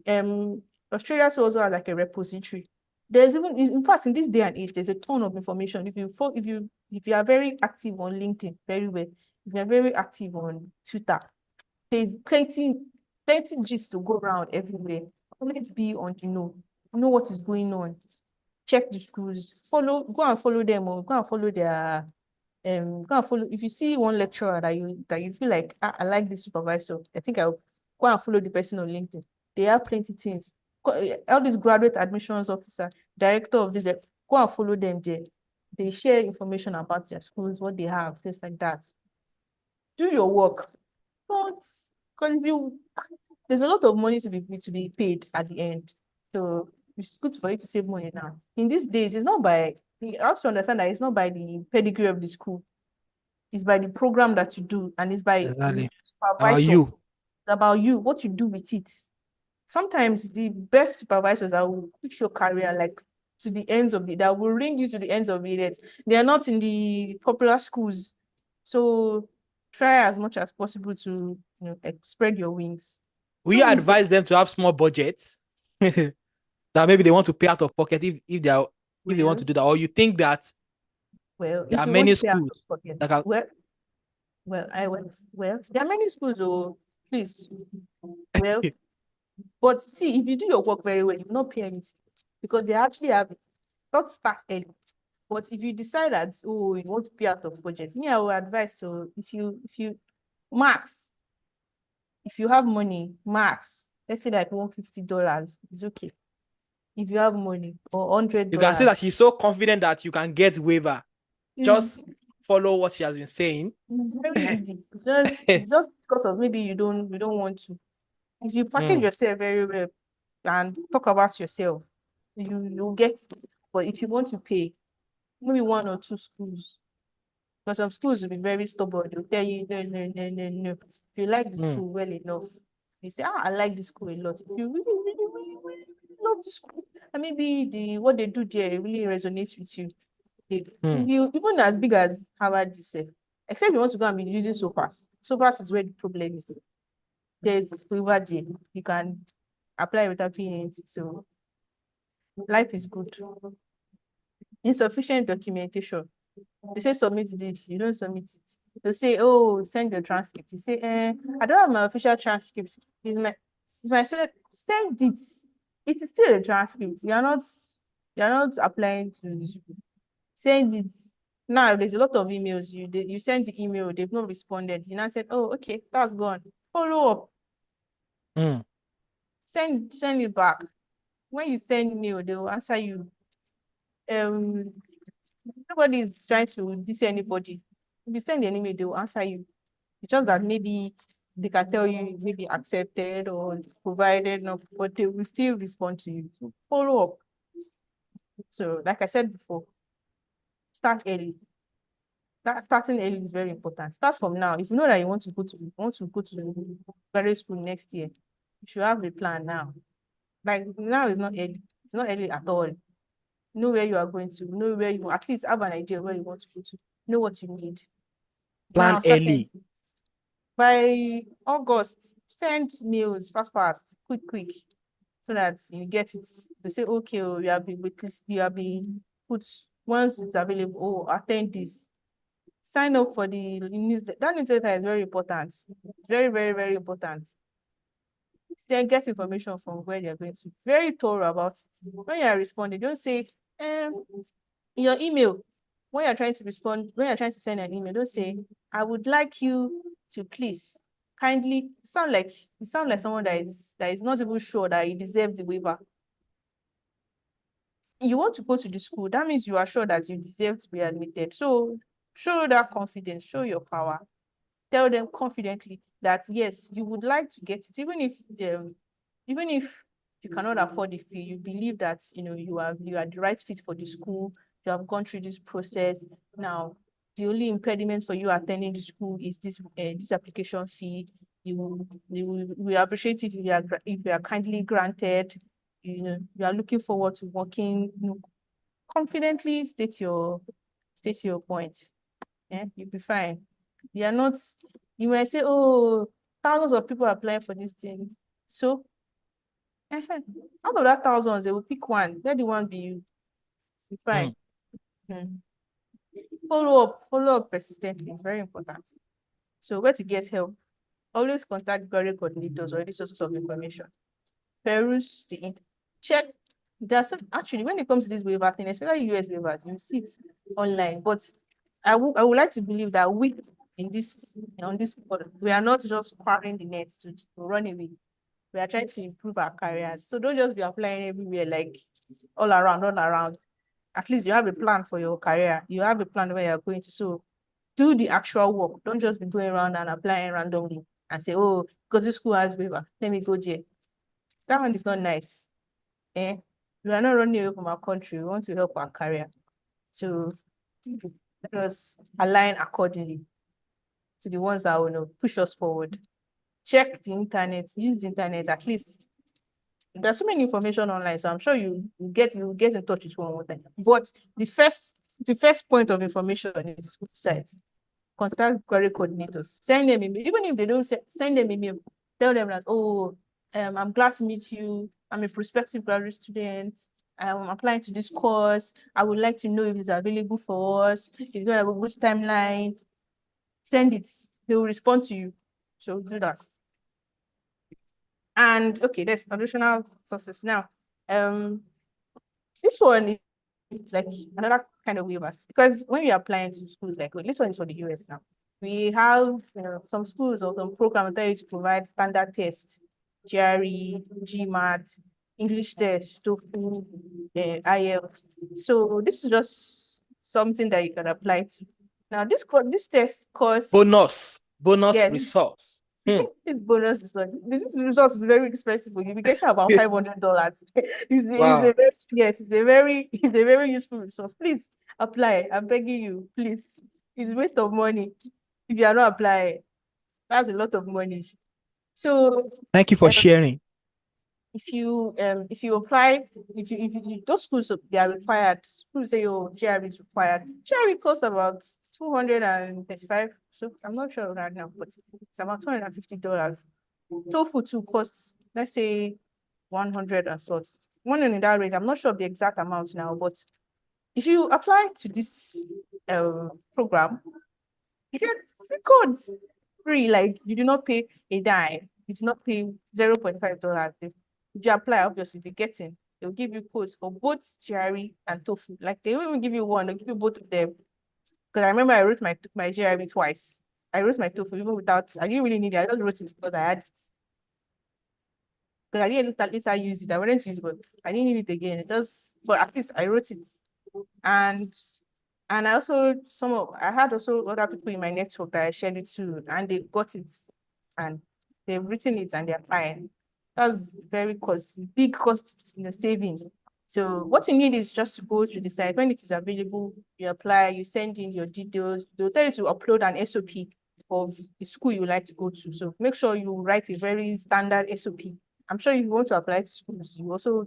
In Australia also has like a repository. There's even, in fact, in this day and age, there's a ton of information. If you are very active on LinkedIn, very well. If you are very active on Twitter, there's plenty gist to go around everywhere. Always be on know what is going on. Check the schools, go and follow them, or go and follow their go and follow. If you see one lecturer that you feel like, I like this supervisor, I think I'll go and follow the person on LinkedIn. They have plenty things. All these graduate admissions officer, director of this, go and follow them there. They share information about their schools, what they have, things like that. Do your work. Don't, because if you there's a lot of money to be paid at the end. So it's good for you to save money now. In these days, it's not by you have to understand that it's not by the pedigree of the school, it's by the program that you do, and it's by the Exactly. About supervisor. you. It's about you, what you do with it. Sometimes the best supervisors that will push your career like to the ends of the that will bring you to the ends of it. They are not in the popular schools. So try as much as possible to like, spread your wings. Will So you easy. advise them to have small budgets? That maybe they want to pay out of pocket if they want to Well, do that, or you think that there if are you want many to pay out of schools pocket, that can. there are many schools, oh, please. Well, but see, if you do your work very well, you will not pay anything because they actually have it. Not start early. But if you decide that, oh, you want to pay out of budget, me, I will advise. So if you max, if you have money, max, let's say like $150, it's okay. If you have money, or hundred You can see that dollars, she's so confident that you can get waiver. it's Just follow what she has been saying. it's very easy. It's just because of maybe you don't want to. If you package Mm, yourself very well and talk about yourself, you'll get it. But if you want to pay, maybe one or two schools. Because some schools will be very stubborn. They'll tell you, no, no, no, no, no. If you like the mm, school well enough, you say, I like the school a lot. If you really, really, really, really love the school, and maybe what they do there really resonates with you. mm, Even as big as Harvard itself, except you want to go and be using SOFAS. SOFAS is where the problem is. There's waiver there. You can apply without paying it. So life is good. Insufficient documentation. They say submit this, you don't submit it. They say, oh, send your transcript. You say, I don't have my official transcript. It's my send it. It is still a transcript. You're not applying to this. Send it. Now there's a lot of emails. You send the email, they've not responded. You now said, oh, okay, that's gone. Follow up. mm. Send it back. When you send mail, they will answer you. Um Nobody is trying to diss anybody. If you send an email, they will answer you. It's just that maybe they can tell you maybe accepted or provided, no, but they will still respond to you. So follow up. So, like I said before, start early. That starting early is very important. Start from now. If you know that you want to go to graduate school next year, you should have a plan now. Like now is not early. It's not early at all. Know where you are going to. Know where you at least have an idea where you want to go to. Know what you need. Plan Now start saying early. by August, send mails fast, quick, so that you get it. They say, okay, oh, you have been put once it's available, oh, attend this. Sign up for the newsletter. That newsletter is very important. Very, very, very important. Then get information from where they're going to. Very thorough about it. When you are responding, don't say, your email, when you're trying to respond, when you're trying to send an email, don't say, I would like you to please. kindly you sound like someone that is not even sure that he deserves the waiver. You want to go to the school, that means you are sure that you deserve to be admitted. So show that confidence, show your power. Tell them confidently that yes, you would like to get it, even if you cannot afford the fee, you believe that you are the right fit for the school, you have gone through this process. Now, the only impediment for you attending the school is this application fee. We appreciate it if you are kindly granted. You are looking forward to working. Confidently state your point. Yeah, you'll be fine. They are not. You might say, "Oh, thousands of people are applying for this thing." So, out of that thousands, they will pick one. Let the one be you. Be fine. Mhm. Follow up persistently. It's very important. So, where to get help? Always contact graduate coordinators or any sources of information. Peruse check. Actually, when it comes to this waiver thing, especially US waivers, you see it online. But I would like to believe that we on this board, we are not just quarrying the net to run away. We are trying to improve our careers. So don't just be applying everywhere, like all around. At least you have a plan for your career. You have a plan where you're going to. So do the actual work. Don't just be going around and applying randomly and say, "Oh, go to school has waiver. Let me go there." That one is not nice. We are not running away from our country. We want to help our career. So let us align accordingly to the ones that will push us forward. Check the internet, use the internet at least. There's so many information online, so I'm sure you get in touch with one time. But the first point of information is the school site. Contact query coordinators. Send them email. Even if they don't send them email, tell them that, "Oh, I'm glad to meet you. I'm a prospective graduate student. I'm applying to this course. I would like to know if it's available for us. If it's available, which timeline." Send it. They will respond to you. So do that. And okay, there's additional sources now. This one is like another kind of waivers because when we are applying to schools, like this one is for the US now. We have some schools or some programs that is to provide standard tests, GRE, GMAT, English test, TOEFL, IELTS. So this is just something that you can apply to. Now this test course, Bonus yeah, resource. this bonus resource. This resource is very expensive. You'll be getting about $500. Wow. It's a very useful resource. Please apply. I'm begging you, please. It's a waste of money if you are not applying. That's a lot of money. So Thank you for sharing. if you apply, if you those schools they are required, schools say your GRE is required. GRE costs about 235. So I'm not sure right now, but it's about $250. TOEFL too costs, let's say 100 and so. One in that range. I'm not sure of the exact amount now, but if you apply to this program, you get free codes. Free, like you do not pay a dime. You do not pay $0.5. If you apply, obviously, if you get in, they'll give you codes for both GRE and TOEFL. Like they won't even give you one, they'll give you both of them. Because I remember I wrote my GRE twice. I wrote my TOEFL even without, I didn't really need it. I just wrote it because I had it. Because I didn't later use it. I wouldn't use it, but I didn't need it again. But at least I wrote it. And I also I had also other people in my network that I shared it to, and they got it and they've written it and they're fine. That's big cost saving. So what you need is just to go to the site. When it is available, you apply, you send in your details. They'll tell you to upload an SOP of the school you like to go to. So make sure you write a very standard SOP. I'm sure if you want to apply to schools, you also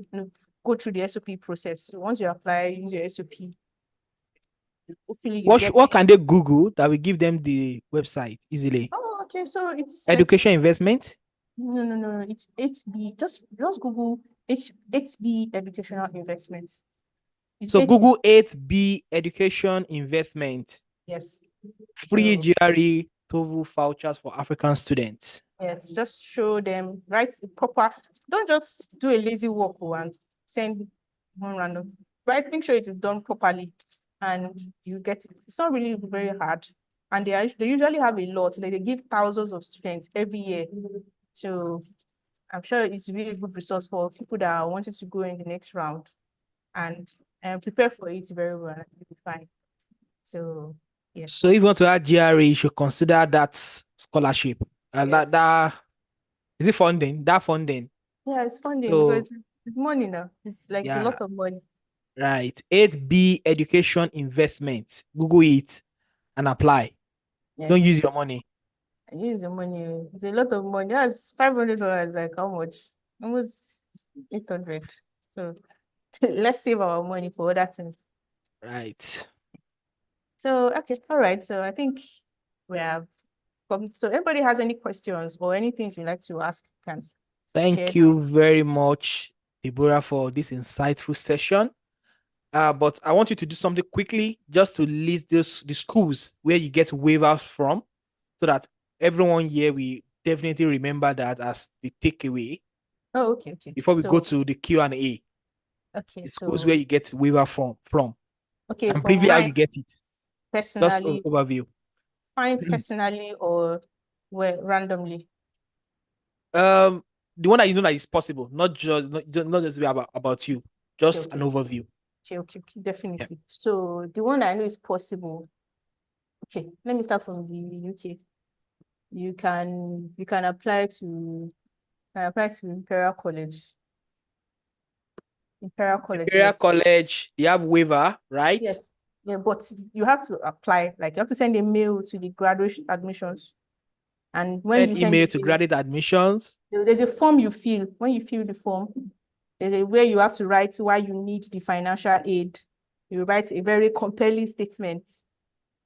go through the SOP process. So once you apply, use your SOP. Hopefully you get. What can they Google that will give them the website easily? Oh, okay. So it's Education investment. no. It's HB. Just Google HB educational investments. It's So HB. Google 8B education investment. Yes. Free So GRE TOEFL vouchers for African students. yes, just show them, write the proper. Don't just do a lazy work and send one random. Right, make sure it is done properly, and you get it. It's not really very hard. and they usually have a lot. Like they give thousands of students every year. So I'm sure it's really a good resource for people that are wanting to go in the next round and prepare for it very well. You'll be fine. So So yes, if you want to add GRE, you should consider that scholarship. yes, That is it funding? That funding. yeah, it's funding So because it's money now. It's like a yeah, lot of money. right. 8B education investment. Google it and apply. Don't Yes, use your money. I use the money. It's a lot of money. That's $500. Like how much? Almost 800. So let's save our money for other things. Right. So okay, all right. So I think we have come. So everybody has any questions or anything you'd like to ask, can share Thank now. you very much, Deborah, for this insightful session. But I want you to do something quickly just to list the schools where you get waivers from so that everyone here we definitely remember that as the takeaway Oh, okay, okay. before we go So to the Q&A. okay, The schools where so you get waiver from okay, and for briefly how mine you get it. Just personally, overview. mine personally or where randomly. um, the one that you know that is possible, not just about you, Okay, just an okay, overview. okay, Yeah. definitely. So the one I know is possible. Okay, let me start from the UK. You can apply to Imperial College, Imperial yes. College, they have waiver, right? Yes. Yeah, but you have to apply, like you have to send a mail to the graduate admissions. And when Send you send email the to mail, graduate admissions. there's a form you fill. When you fill the form, there's a way you have to write why you need the financial aid. You write a very compelling statement.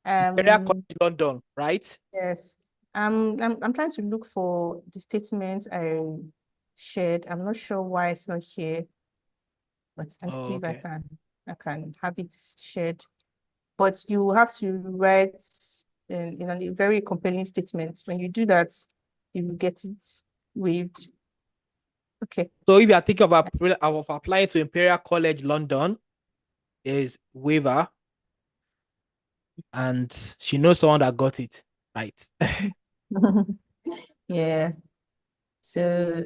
Imperial Um, College London, right? yes. I'm trying to look for the statement I shared. I'm not sure why it's not here, but I'll Oh, see if okay. I can have it shared. But you have to write in a very compelling statement. When you do that, you will get it waived. Okay. So if you are thinking of applying to Imperial College London, is waiver, and she knows someone that got it, right? Yeah. So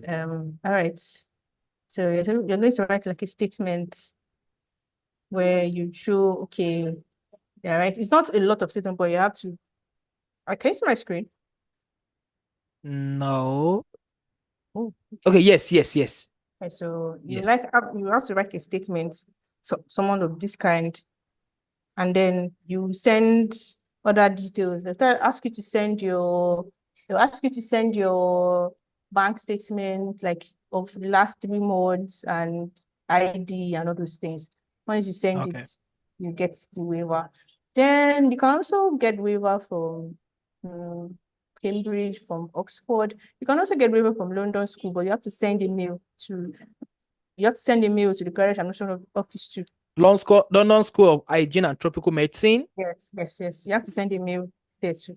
all right. So you're going to write like a statement where you show, okay, yeah, right. It's not a lot of statement, but you have to. Can you see my screen? No. Oh, Okay. okay. Yes. Okay, so Yes. you have to write a statement, so someone of this kind, and then you send other details. They'll ask you to send your bank statement, like of the last 3 months and ID and all those things. Once you send it, Okay. you get the waiver. Then you can also get waiver from Cambridge, from Oxford. You can also get waiver from London School, but you have to send a mail to the Graduate Admission Office too. London School of Hygiene and Tropical Medicine. Yes. You have to send a mail there too.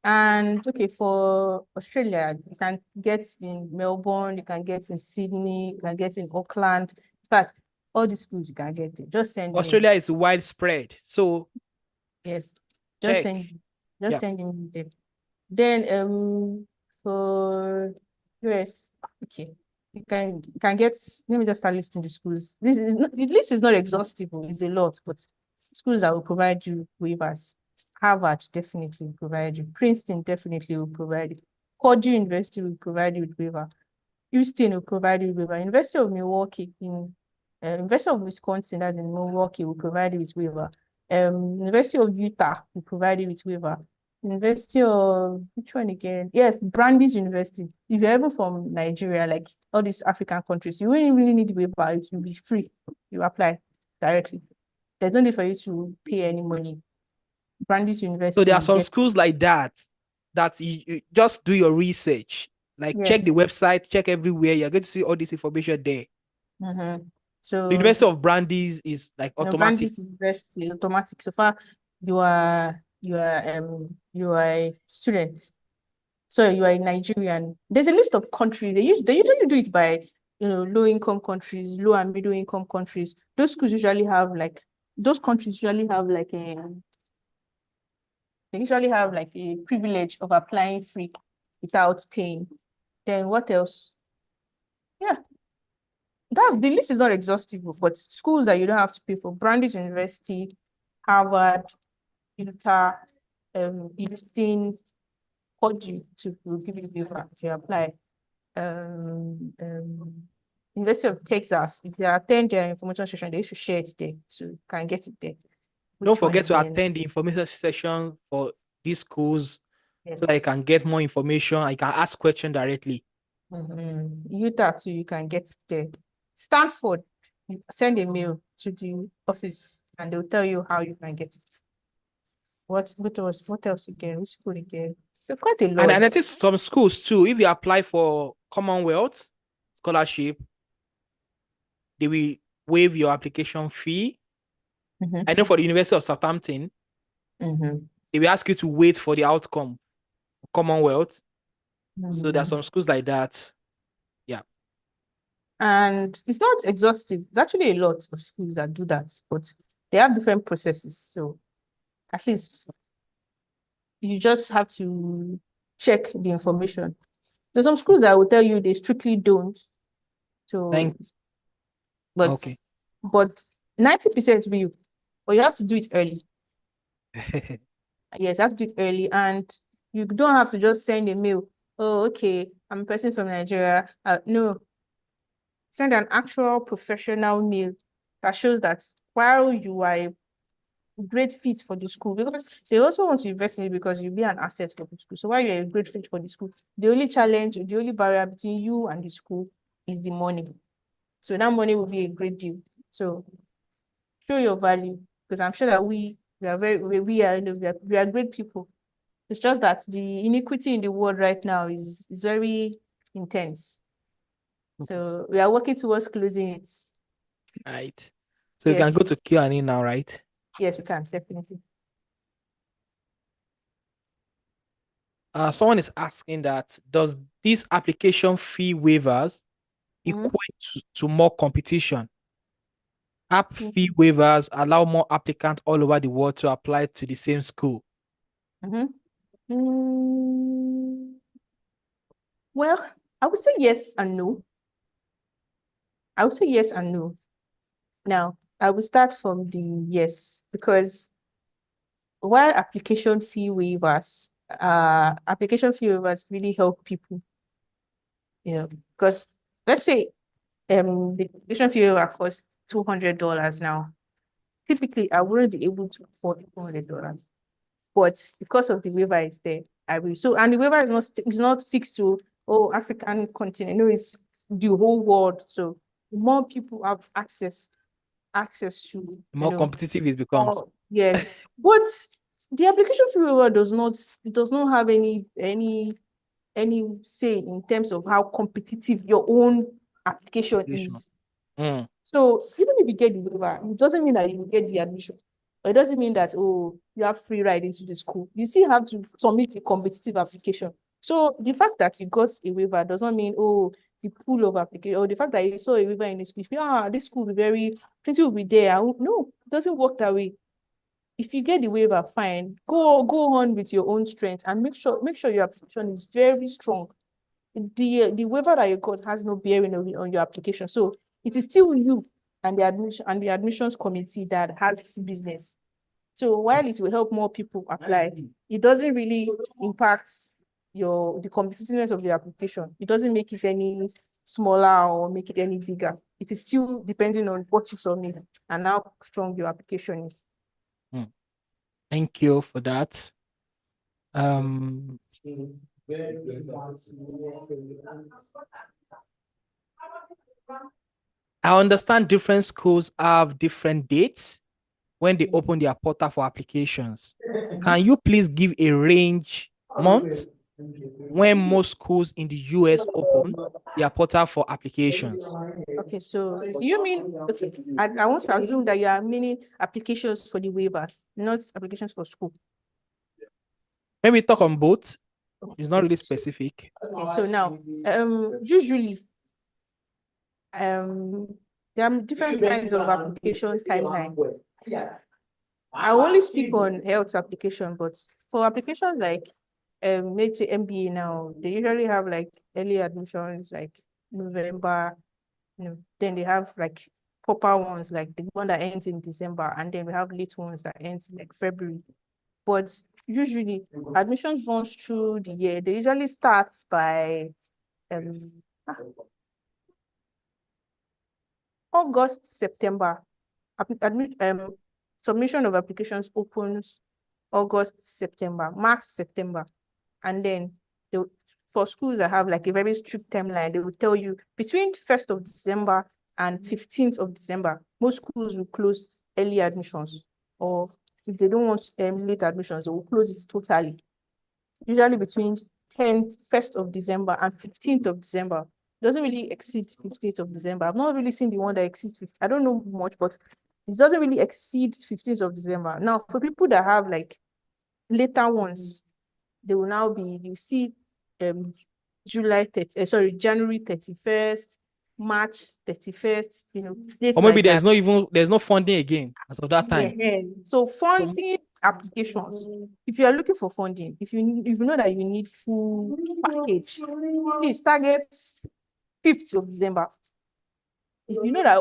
And okay, for Australia, you can get in Melbourne, you can get in Sydney, you can get in Auckland. In fact, all these schools you can get there. Just send mail. Australia is widespread, so Yes. Just check. send just Yeah. send them there. Then for US, okay. You can get, let me just start listing the schools. The list is not exhaustive, it's a lot, but schools that will provide you waivers. Harvard definitely will provide you. Princeton definitely will provide you. Purdue University will provide you with waiver. Houston will provide you with waiver. University of Wisconsin, that's in Milwaukee, will provide you with waiver. University of Utah will provide you with waiver. University of which one again? Yes, Brandeis University. If you're ever from Nigeria, like all these African countries, you won't really need waiver. It will be free. You apply directly. There's no need for you to pay any money. Brandeis So University there are will some get. schools like that you just do your research. Like check Yes. the website, check everywhere. You're going to see all this information there. Mm-hmm. The So University of Brandeis is like automatic. Brandeis University automatic. So far, you are a student. So you are a Nigerian. There's a list of countries. They usually do it by low income countries, low and middle income countries. Those countries usually have like a They usually have like a privilege of applying free without paying. Then what else? Yeah, the list is not exhaustive, but schools that you don't have to pay for: Brandeis University, Harvard, Utah, Houston, Purdue to give you waiver to apply. University of Texas, if you attend their information session, they should share it there, so you can get it there. Don't Which one forget to again? attend the information session for these schools so that you Yes. can get more information. I can ask questions directly. Utah too, you can get it there. Stanford, you send a mail to the office and they'll tell you how you can get it. What else again? Which school again? So quite a lot. And I think some schools too, if you apply for Commonwealth scholarship, they will waive your application fee. I know for the University of Southampton, they will ask you to wait for the outcome of Commonwealth. So there are some schools like that. Yeah. And it's not exhaustive. There's actually a lot of schools that do that, but they have different processes. So at least you just have to check the information. There's some schools that will tell you they strictly don't. So, but Okay. 90% will, but you have to do it early. Yes, you have to do it early, and you don't have to just send a mail. Oh, okay, I'm a person from Nigeria. No, send an actual professional mail that shows that while you are a great fit for the school, because they also want to invest in you because you'll be an asset for the school. So while you're a great fit for the school, the only challenge, the only barrier between you and the school is the money. So that money will be a great deal. So show your value, because I'm sure that we are great people. It's just that the inequity in the world right now is very intense. So we are working towards closing it. Right. So you can go to Q&A now, right? Yes, we can, definitely. Someone is asking that, does this application fee waivers equate to more competition? App fee waivers allow more applicants all over the world to apply to the same school. Well, I would say yes and no. I would say yes and no. Now, I will start from the yes, because while application fee waivers really help people, because let's say the application fee waiver costs $200 now. Typically, I wouldn't be able to afford $200, but because of the waiver is there, I will. So, and the waiver is not fixed to African continent. No, it's the whole world. So more people have access to, The more competitive it becomes. yes. But the application fee waiver does not have any say in terms of how competitive your own application is. So even if you get the waiver, it doesn't mean that you will get the admission. Or it doesn't mean that, you have free ride into the school. You still have to submit a competitive application. So the fact that you got a waiver does not mean, the pool of application, or the fact that you saw a waiver in the school, this school will be plenty will be there. No, it doesn't work that way. If you get the waiver, fine. Go on with your own strength and make sure your application is very strong. The waiver that you got has no bearing on your application. So it is still you and the admissions committee that has business. So while it will help more people apply, it doesn't really impact the competitiveness of the application. It doesn't make it any smaller or make it any bigger. It is still depending on what you submit and how strong your application is. Thank you for that. I understand different schools have different dates when they open their portal for applications. Can you please give a range month when most schools in the US open their portal for applications? Okay, so you mean, okay, I want to assume that you are meaning applications for the waiver, not applications for school. Maybe talk on both. It's not really specific. Okay, so now, usually, there are different kinds of application timeline. I only speak on health application, but for applications like let's say MBA now, they usually have like early admissions like November, then they have like proper ones like the one that ends in December, and then we have late ones that ends like February. But usually admissions runs through the year. They usually start by um August, September. Submission of applications opens August, September, March, September. And then for schools that have like a very strict timeline, they will tell you between 1st of December and 15th of December, most schools will close early admissions. Or if they don't want late admissions, they will close it totally. Usually between 1st of December and 15th of December. It doesn't really exceed 15th of December. I've not really seen the one that exceeds 15th. I don't know much, but it doesn't really exceed 15th of December. Now, for people that have like later ones, they will now be, you see January 31st, March 31st, dates Or maybe like that. there's no funding again as of that time. Yeah. So funding applications, if you are looking for funding, if you know that you need full package, please target 5th of December. If you know that,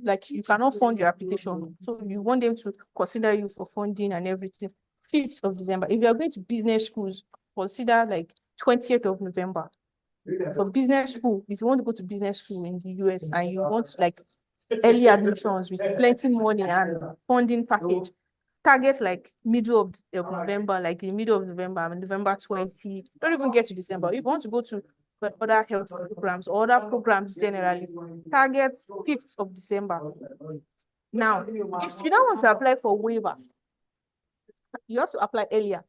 like you cannot fund your application, so you want them to consider you for funding and everything, 5th of December. If you are going to business schools, consider like 20th of November. For business school, if you want to go to business school in the US and you want like early admissions with plenty money and funding package, target like middle of November, like in the middle of November, November 20. Don't even get to December. If you want to go to other health programs or other programs generally, target 5th of December. Now, if you don't want to apply for waiver, you have to apply earlier.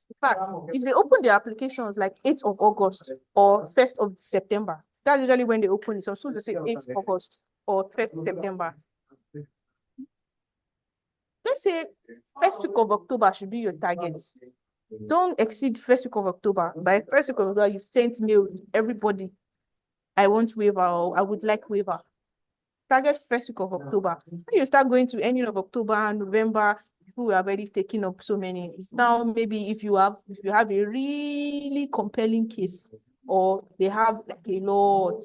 In fact, if they open their applications like 8th of August or 1st of September, that's usually when they open it. So I'm supposed to say 8th August or 1st September. Let's say 1st week of October should be your target. Don't exceed 1st week of October. By 1st week of October, you've sent mail to everybody. I want waiver or I would like waiver. Target 1st week of October. When you start going to ending of October, November, people have already taken up so many. It's now maybe if you have a really compelling case or they have like a lot,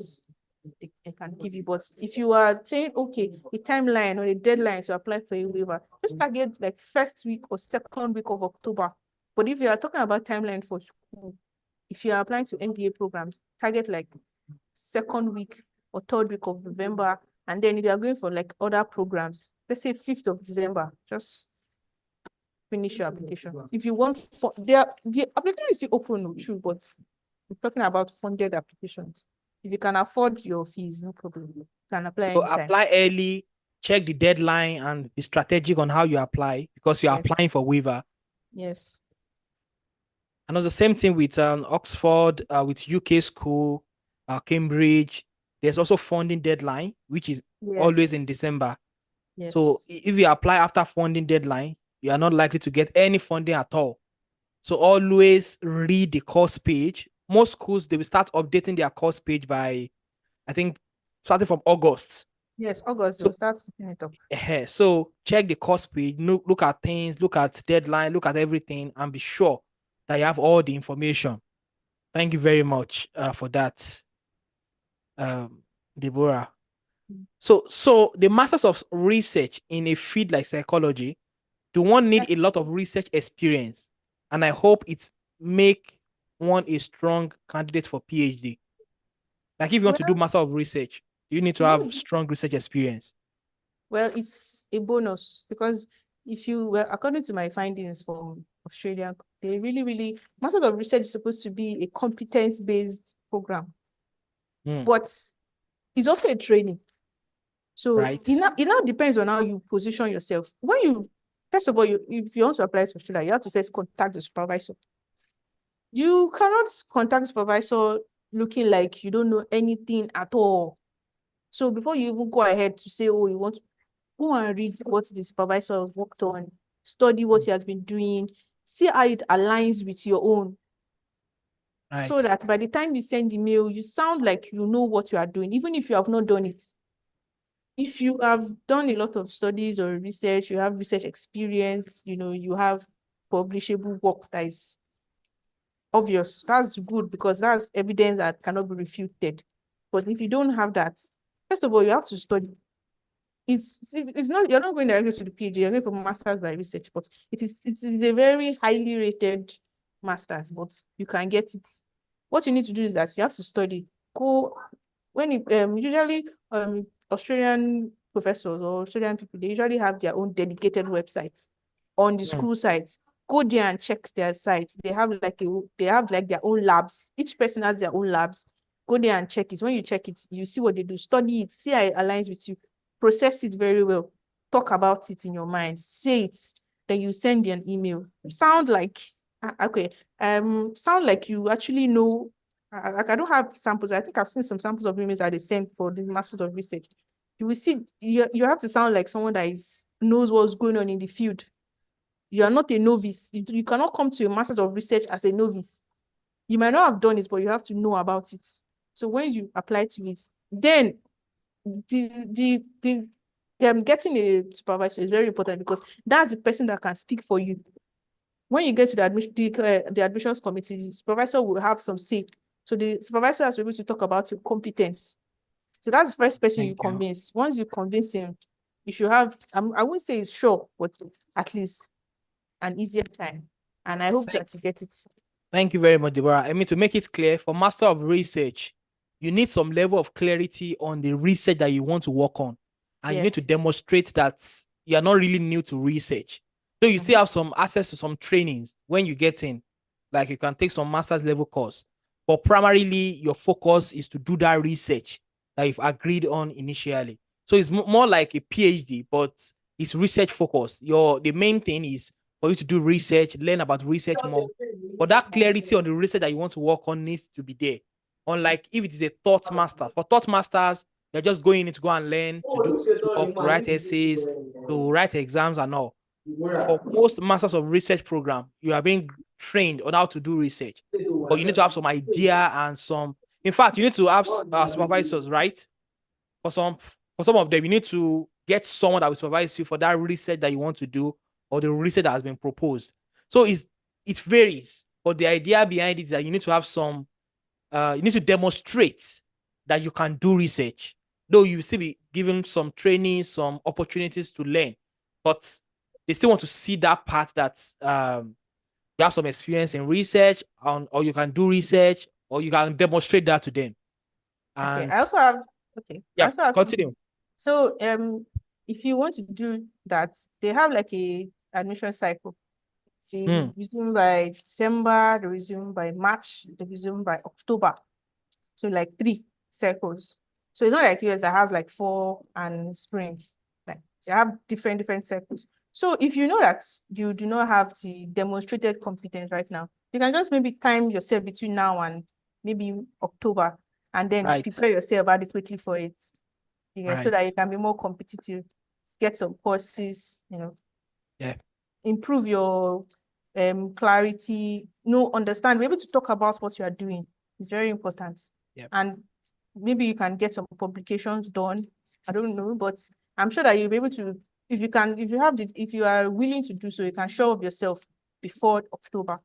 they can give you. But if you are saying, okay, the timeline or the deadline to apply for a waiver, just target like 1st week or 2nd week of October. But if you are talking about timeline for school, if you are applying to MBA programs, target like 2nd week or 3rd week of November. And then if you are going for like other programs, let's say 5th of December, just finish your application. If you want, the application is still open, true, but we're talking about funded applications. If you can afford your fees, no problem. You can apply So anytime. apply early, check the deadline, and be strategic on how you apply because you're applying for waiver. Yes. And it's the same thing with Oxford, with UK school, Cambridge. There's also funding deadline, which is always in December. Yes. So if you apply after funding deadline, you are not likely to get any funding at all. So always read the course page. Most schools, they will start updating their course page by, I think, starting from August. Yes, August, they'll start putting it up. So check the course page, look at things, look at deadline, look at everything, and be sure that you have all the information. Thank you very much for that, Deborah. So the masters of research in a field like psychology, do one need a lot of research experience? And I hope it make one a strong candidate for PhD. Like if you want to do master of research, you need to have strong research experience. Well, it's a bonus because according to my findings from Australia, they really, master of research is supposed to be a competence-based program. But it's also a training. So it now depends on how you position yourself. First of all, if you want to apply to Australia, you have to first contact the supervisor. You cannot contact the supervisor looking like you don't know anything at all. So before you even go ahead to say, oh, you want to go and read what the supervisor has worked on, study what he has been doing, see how it aligns with your own. Right. So that by the time you send the mail, you sound like you know what you are doing, even if you have not done it. if you have done a lot of studies or research, you have research experience, you have publishable work that is obvious, that's good because that's evidence that cannot be refuted. But if you don't have that, first of all, you have to study. It's not, you're not going directly to the PhD, you're going for master's by research, but it is a very highly rated master's, but you can get it. What you need to do is that you have to study. Go when it usually Australian professors or Australian people, they usually have their own dedicated websites on the Mm. school sites. Go there and check their sites. They have like their own labs. Each person has their own labs. Go there and check it. When you check it, you see what they do. Study it. See how it aligns with you. Process it very well. Talk about it in your mind. Say it. Then you send an email. Sound like okay. Sound like you actually know. Like I don't have samples. I think I've seen some samples of emails that they sent for the masters of research. You will see. You have to sound like someone that knows what's going on in the field. You are not a novice. You cannot come to a master's of research as a novice. You might not have done it, but you have to know about it. So when you apply to it, then the getting a supervisor is very important because that's the person that can speak for you. When you get to the admissions committee, the supervisor will have some say. So the supervisor has to be able to talk about your competence. So that's the first person you Thank you. convince. Once you convince him, you should have, I wouldn't say it's sure, but at least an easier time. And I hope Thank, that you get it. thank you very much, Deborah. I mean, to make it clear, for Master of Research, you need some level of clarity on the research that you want to work on. And you need to Yes. demonstrate that you are not really new to research. So you still Mhm. have some access to some trainings when you get in. Like you can take some master's level course. But primarily, your focus is to do that research that you've agreed on initially. So it's more like a PhD, but it's research focused. The main thing is for you to do research, learn about research more. But that clarity on the research that you want to work on needs to be there. Unlike if it is a thought master. For thought masters, you're just going in to go and learn to work, to write essays, to write exams and all. But for most masters of research program, you are being trained on how to do research. But you need to have some idea and some. In fact, you need to have supervisors, right? For some of them, you need to get someone that will supervise you for that research that you want to do or the research that has been proposed. So it varies, but the idea behind it is that you need to have some. You need to demonstrate that you can do research. Though you will still be given some training, some opportunities to learn, but they still want to see that part that you have some experience in research, or you can do research, or you can demonstrate that to them. Okay. And I also have, okay. I yeah, also have continue. so if you want to do that, they have like a admission cycle. They Hmm. resume by December, they resume by March, they resume by October. So like 3 cycles. So it's not like US that has like 4 and spring. Like they have different cycles. So if you know that you do not have the demonstrated competence right now, you can just maybe time yourself between now and maybe October and then Right. prepare yourself adequately for it. Yeah, so that Right. you can be more competitive, get some courses, Yeah. improve your clarity, understand, be able to talk about what you are doing. It's very important. Yeah. And maybe you can get some publications done. I don't know, but I'm sure that you'll be able to, if you are willing to do so, you can show up yourself before October.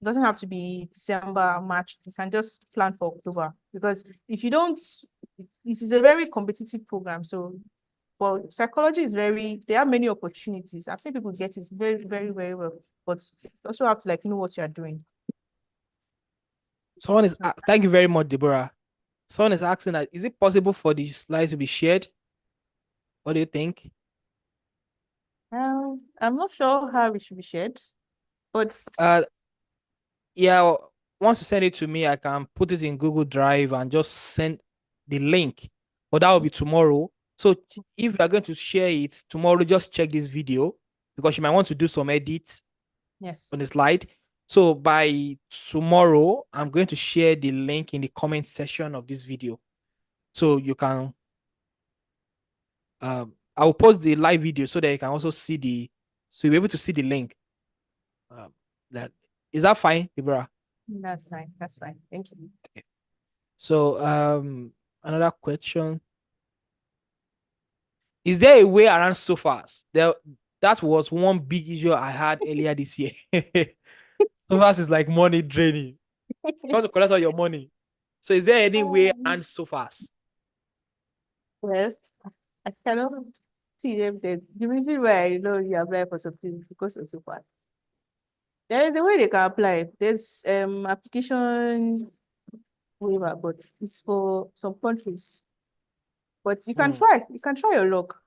It doesn't have to be December, March. You can just plan for October because if you don't, this is a very competitive program. So well, psychology is there are many opportunities. I've seen people get it very, very, very well, but you also have to like know what you're doing. Thank you very much, Deborah. Someone is asking that is it possible for the slides to be shared? What do you think? I'm not sure how it should be shared, but Uh, yeah, once you send it to me, I can put it in Google Drive and just send the link. But that will be tomorrow. So if you are going to share it tomorrow, just check this video because you might want to do some edits yes. on the slide. So by tomorrow, I'm going to share the link in the comment section of this video. So you can I will post the live video so that you can also see so you'll be able to see the link. Um, that is that fine, Deborah? That's fine. That's fine. Thank you. Okay. So another question. Is there a way around SOFAs? That was one big issue I had earlier this year. SOFAs is like money draining. You want to collect all your money. So is there any way around SOFAs? Well, I cannot see them there. The reason why I know you apply for something is because of so far. There is a way they can apply. There's application waiver, but it's for some countries. But you can Hmm. try. You can try your luck.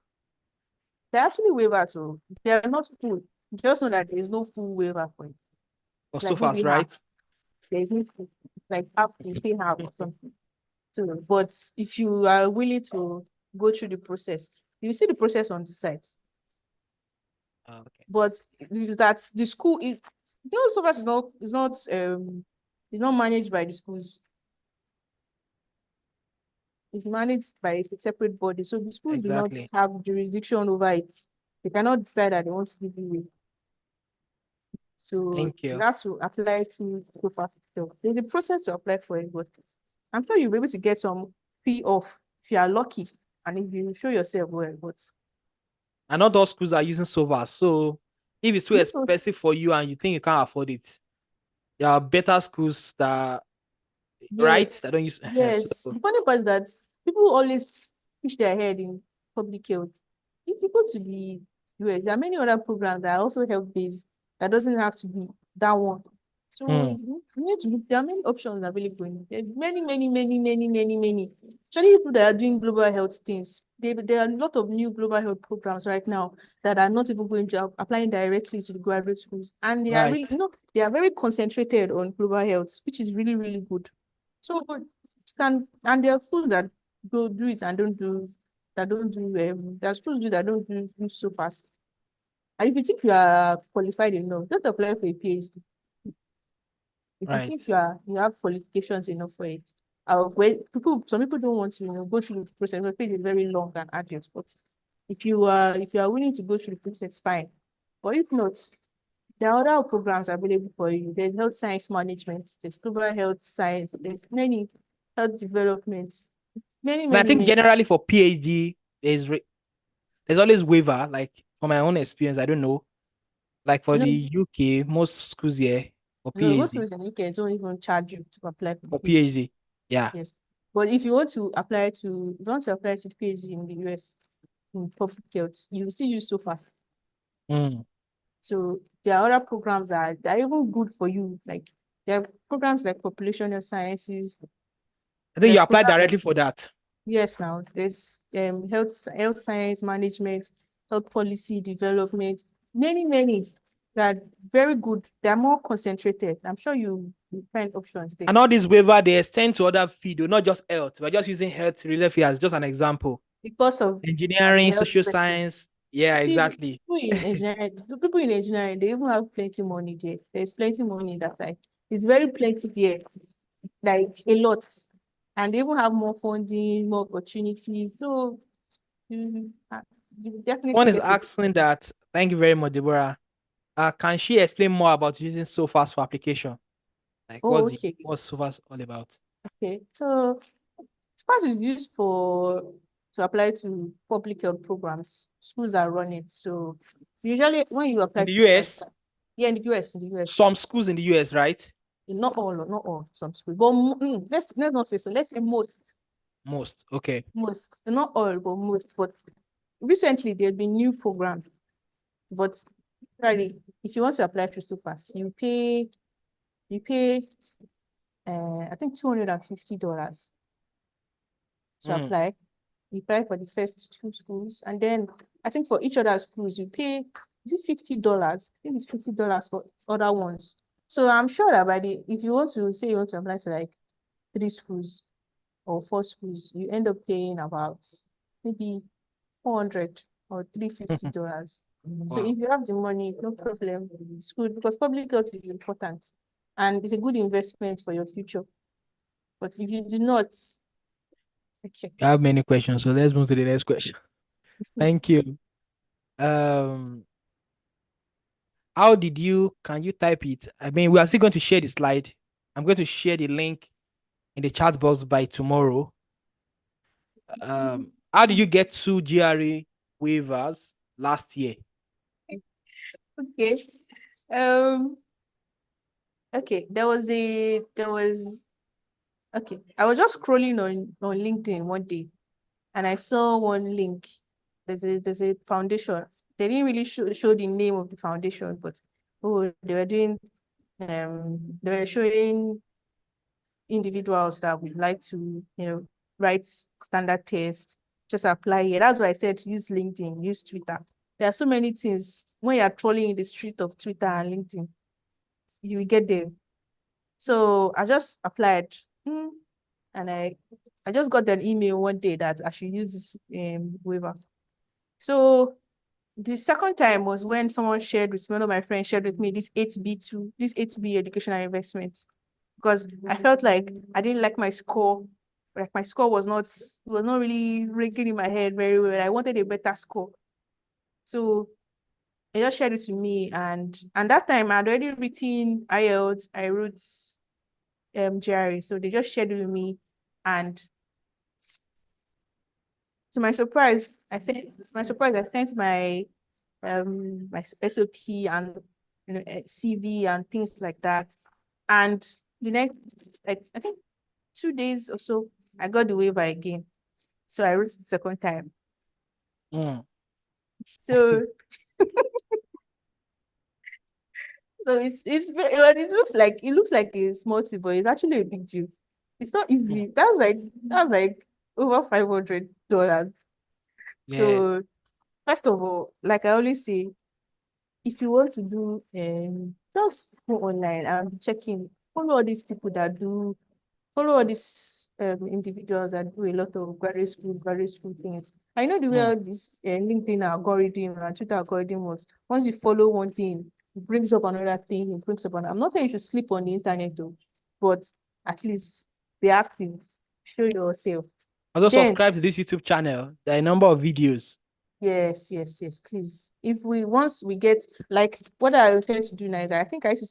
They're actually waivers, so they are not full. Just know that there is no full waiver for it. For Like SOFAs, maybe half. right? There is no full, like half, you pay half or something. So, but if you are willing to go through the process, you see the process on the site. Okay. But is that the school is, so far is not managed by the schools. It's managed by a separate body. So the schools do not Exactly. have jurisdiction over it. They cannot decide that they want to give you away. So Thank you you. have to apply to go fast itself. There's a process to apply for it, but I'm sure you'll be able to get some fee off if you are lucky and if you show yourself well. But And not all schools are using SOFAs. So if it's too no, expensive for you and you think you can't afford it, there are better schools that right yes, that don't use yes. so The funny part is that people always push their head in public health. If you go to the US, there are many other programs that are also health based that doesn't have to be that one. So hmm, you need to look, there are many options available. There's many. Especially people that are doing global health things. There are a lot of new global health programs right now that are not even going to applying directly to the graduate schools. And they are really, right. they are very concentrated on global health, which is really, really good. So and there are schools that go do it and don't do there are schools do that don't do so fast. And if you think you are qualified enough, just apply for a PhD. If you think Right. you have qualifications enough for it. Some people don't want to go through the process because it is very long and arduous. But if you are willing to go through the process, fine. But if not, there are other programs available for you. There's health science management, there's global health science, there's many health developments, And I think many. generally for PhD, there's always waiver. Like from my own experience, I don't know. Like for No, the UK, most schools here for no, most PhD, schools in the UK don't even charge you to apply for the for PhD. PhD, yeah. Yes. But if you want to apply to if you want to apply to the PhD in the US in public health, you still use so fast. Mm. So there are other programs that are even good for you. Like there are programs like population health sciences, I think you there's apply programs like directly for that. yes, now there's health science management, health policy development, many that are very good. They're more concentrated. I'm sure you find options there And all these waiver they extend to other field, not just health. We're just using health related field as just an example. because of I'm a Engineering, health social person. science. Yeah, See, exactly. the people in engineering, they even have plenty money there. There's plenty money in that side. It's very plenty there, like a lot. And they even have more funding, more opportunities. So you definitely One is get it. asking that. Thank you very much, Deborah. Can she explain more about using SOFAs for application? Like Oh, okay. what's SOFAs all about? Okay. So SPAT is used to apply to public health programs. Schools are running. So usually when you In apply the to SPAT, US, yeah, in the US, some schools in the US, right? not all, some schools, but let's not say so. Let's say Most. Okay. not all, but most. But recently there's been new programs. But really, if you want to apply to pass, you pay I think $250 to Mm. apply. You pay for the first two schools, and then I think for each other schools you pay is it $50? I think it's $50 for other ones. So I'm sure that if you want to say you want to apply to like three schools or four schools, you end up paying about maybe 400 or $350. So Wow. if you have the money, no problem. It's good because public health is important and it's a good investment for your future. But if you do not, okay. I have many questions, so let's move to the next question. Thank you. Um, how did you can you type it? I mean, we are still going to share the slide. I'm going to share the link in the chat box by tomorrow. How did you get to GRE? waivers last year? Okay. Okay. Okay. I was just scrolling on LinkedIn one day, and I saw one link. There's a foundation. They didn't really show the name of the foundation, but oh, they were showing individuals that would like to, write standard tests, just apply here. That's why I said use LinkedIn, use Twitter. There are so many things when you're trolling in the street of Twitter and LinkedIn, you will get there. So I just applied, and I just got an email one day that I should use this waiver. So the second time was when one of my friends shared with me this 8B educational investment, because I felt like I didn't like my score. Like my score was not really ringing in my head very well. I wanted a better score. So they just shared it to me, and that time I'd already written IELTS, I wrote GRE. So they just shared it with me, and to my surprise, I sent my my SOP and CV and things like that. And the next, like, I think 2 days or so, I got the waiver again. So I wrote it the second time. So it's very well, it looks like a small thing, but it's actually a big deal. It's not easy. That's like over $500. Yeah. So first of all, like I always say, if you want to do just go online and check in, follow all these people that do follow all these individuals that do a lot of graduate school things. I know the way Mm. all this LinkedIn algorithm and Twitter algorithm works. Once you follow one thing, it brings up another thing, it brings up another. I'm not saying you should sleep on the internet though, but at least be active, show yourself. Also Then subscribe to this YouTube channel. There are a number of videos. yes, yes, yes, please. Once we get, like, what I intend to do now is, I think I do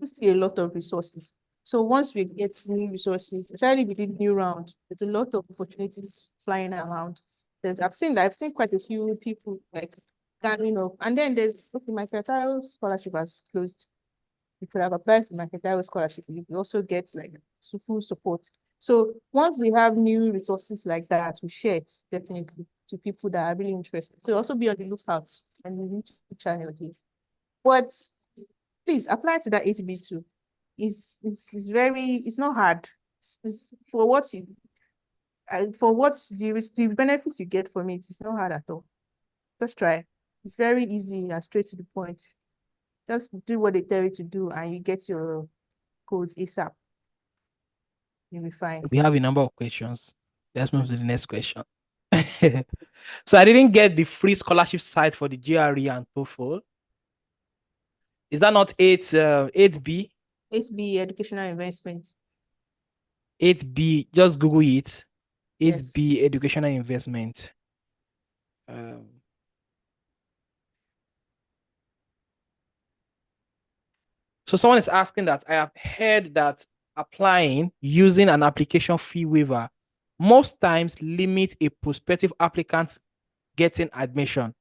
see a lot of resources. So once we get new resources, especially with the new round, there's a lot of opportunities flying around. I've seen quite a few people like gathering up. And then there's, okay, my Federal scholarship has closed. You could have applied for Marketable scholarship. You could also get like full support. So once we have new resources like that, we share it definitely to people that are really interested. So also be on the lookout and the YouTube channel here. But please apply to that 8B2. It's not hard. It's for what the benefits you get from it, it's not hard at all. Just try. It's very easy and straight to the point. Just do what they tell you to do and you get your codes ASAP. You'll be fine. We have a number of questions. Let's move to the next question. So I didn't get the free scholarship site for the GRE and TOEFL. Is that not 8B? 8B educational investment. 8B, just Google it. Yes. 8B educational investment. So someone is asking that I have heard that applying using an application fee waiver most times limit a prospective applicant getting admission,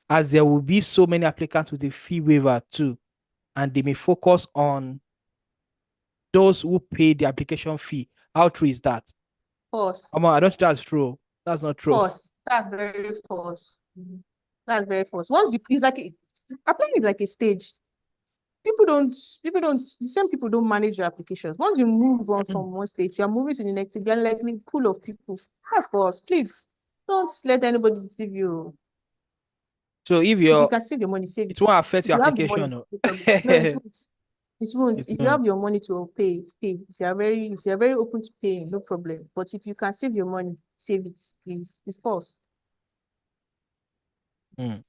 as there will be so many applicants with a fee waiver too, and they may focus on those who pay the application fee. How true is that? False. I don't think that's true. That's not true. False. That's very false. That's very false. Once you, it's like applying is like a stage. The same people don't manage your applications. Once you move on from one stage, you're moving to the next stage. You're like in a pool of people. That's false. Please don't let anybody deceive you. So If you can save your money, save it it. won't affect If your you have the money, application. No, no problem. No, it won't. It won't. it If you have won't. your money to pay, pay. If you are very open to paying, no problem. But if you can save your money, save it, please. It's false. Mm.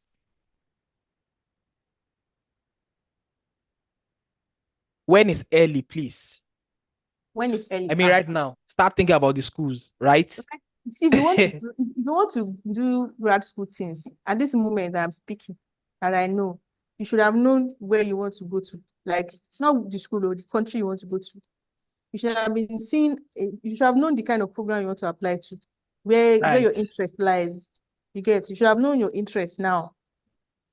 When is early, please? When it's early. I mean, right now, start thinking about the schools, right? Okay. See, if you want to do grad school things at this moment that I'm speaking, and I know, you should have known where you want to go to. Like, not the school or the country you want to go to. You should have been seeing. You should have known the kind of program you want to apply to, where your Right. interest lies. You should have known your interest now.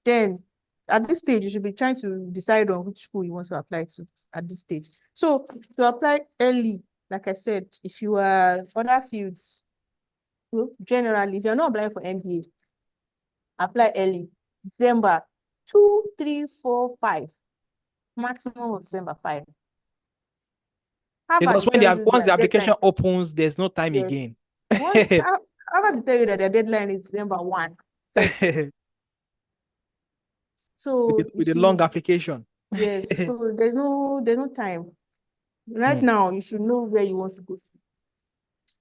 Then at this stage, you should be trying to decide on which school you want to apply to at this stage. So to apply early, like I said, if you are other fields, generally, if you're not applying for MBA, apply early. December 2, 3, 4, 5. Maximum of December 5. Harvard Because will when tell you once their the application deadline. opens, there's no time Yes. again. Once Harvard will tell you that their deadline is December 1 first. with, So with if a long you application. yes, so there's no time. Right Hmm. now, you should know where you want to go.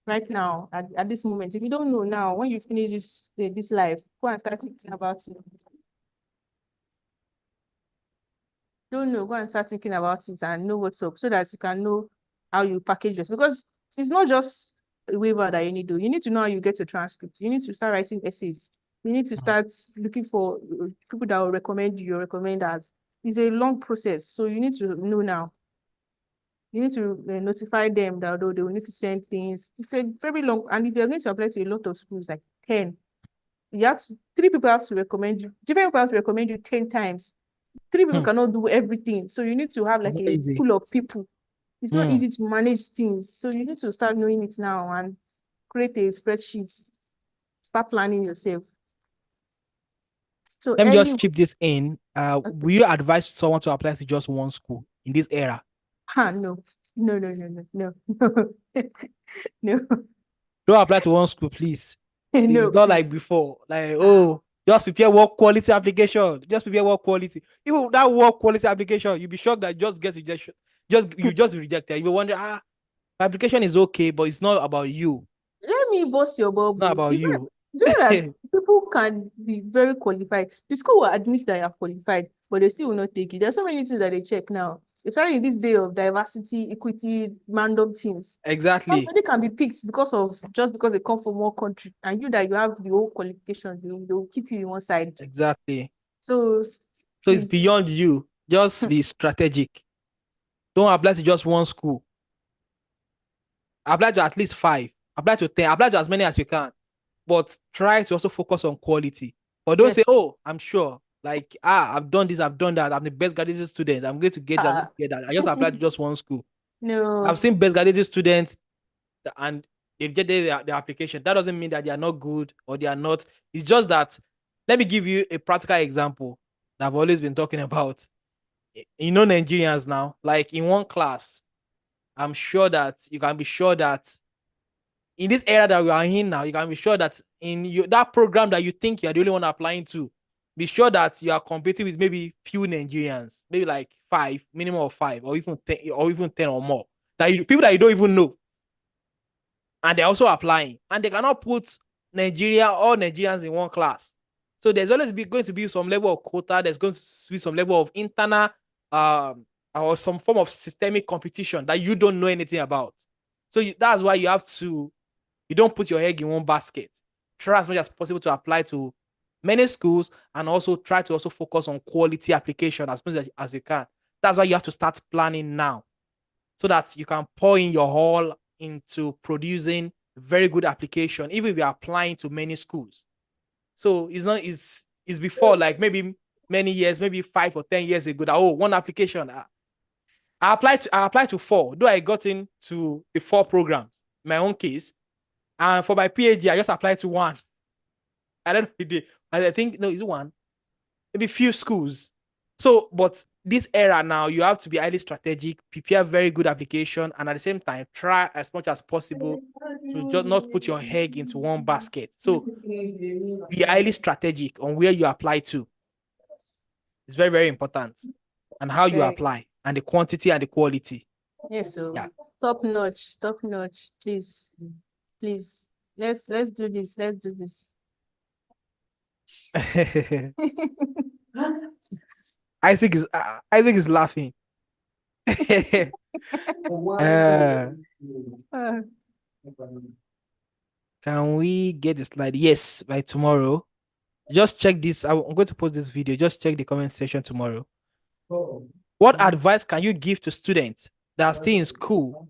Right now, at this moment. If you don't know now, when you finish this life, go and start thinking about it. Don't know, go and start thinking about it and know what's up so that you can know how you package this. Because it's not just a waiver that you need to do. You need to know how you get your transcript. You need to start writing essays. You need to start looking for people that will recommend you, recommenders. It's a long process. So you need to know now. You need to notify them that although they will need to send things. It's a very long, and if you're going to apply to a lot of schools, like 10, three people have to recommend you, different people have to recommend you 10 times. Three people Hmm. cannot do everything. So you need to have like It's not a easy. pool of people. It's not easy to manage things. So you need to start knowing it now and create a spreadsheet. Start planning yourself. So Let me early, just chip this in. okay. Will you advise someone to apply to just one school in this era? No. No, no, no, no, no, no, Don't apply to one school, please. no, It's not like please. before. Like, oh, just prepare work quality application. Just prepare work quality. Even that work quality application, you'll be shocked that just gets rejection. You just be rejected. You will wonder, my application is okay, but it's not about you. Let me bust your It's not bubble. about It's not, you. do you know that people can be very qualified? The school will admit that you are qualified, but they still will not take you. There's so many things that they check now. Especially in this day of diversity, equity, random things. Exactly. Somebody can be picked just because they come from one country, and you have the whole qualifications, they will keep you in one side. Exactly. So So it's please, beyond you. Just be strategic. Don't apply to just one school. Apply to at least 5. Apply to 10. Apply to as many as you can. But try to also focus on quality. But don't say, yes. oh, I'm sure. Like, I've done this, I've done that. I'm the best graduate student. I'm going to get it, I'm going Uh, to get that. I just applied to just one school. I've no. seen best graduate students and they rejected their application. That doesn't mean that they are not good or they are not. It's just that, let me give you a practical example that I've always been talking about. You know, Nigerians now, like in one class, I'm sure that you can be sure that in this era that we are in now, you can be sure that that program that you think you're the only one applying to, be sure that you are competing with maybe few Nigerians, maybe like 5, minimum of 5, or even 10 or more. People that you don't even know. And they're also applying. And they cannot put all Nigerians in one class. So there's always going to be some level of quota, there's going to be some level of internal or some form of systemic competition that you don't know anything about. So that's why you don't put your egg in one basket. Try as much as possible to apply to many schools and also try to also focus on quality application as much as you can. That's why you have to start planning now so that you can pour in your all into producing very good application, even if you're applying to many schools. So it's before like maybe many years, maybe 5 or 10 years ago that one application. I applied to 4, though I got into the 4 programs, my own case. And for my PhD, I just applied to 1. I don't know the day. I think no, it's 1. Maybe few schools. So, but this era now, you have to be highly strategic, prepare very good application, and at the same time, try as much as possible to just not put your egg into one basket. So, be highly strategic on where you apply to. It's very, very important, and how you Very. apply, and the quantity and the quality. Yes, so Yeah. top notch, top notch. Please, please. Let's do this. Let's do this. Isaac is laughing. uh, Uh, can we get the slide? Yes, by tomorrow. Just check this. I'm going to post this video. Just check the comment section tomorrow. What advice can you give to students that are still in school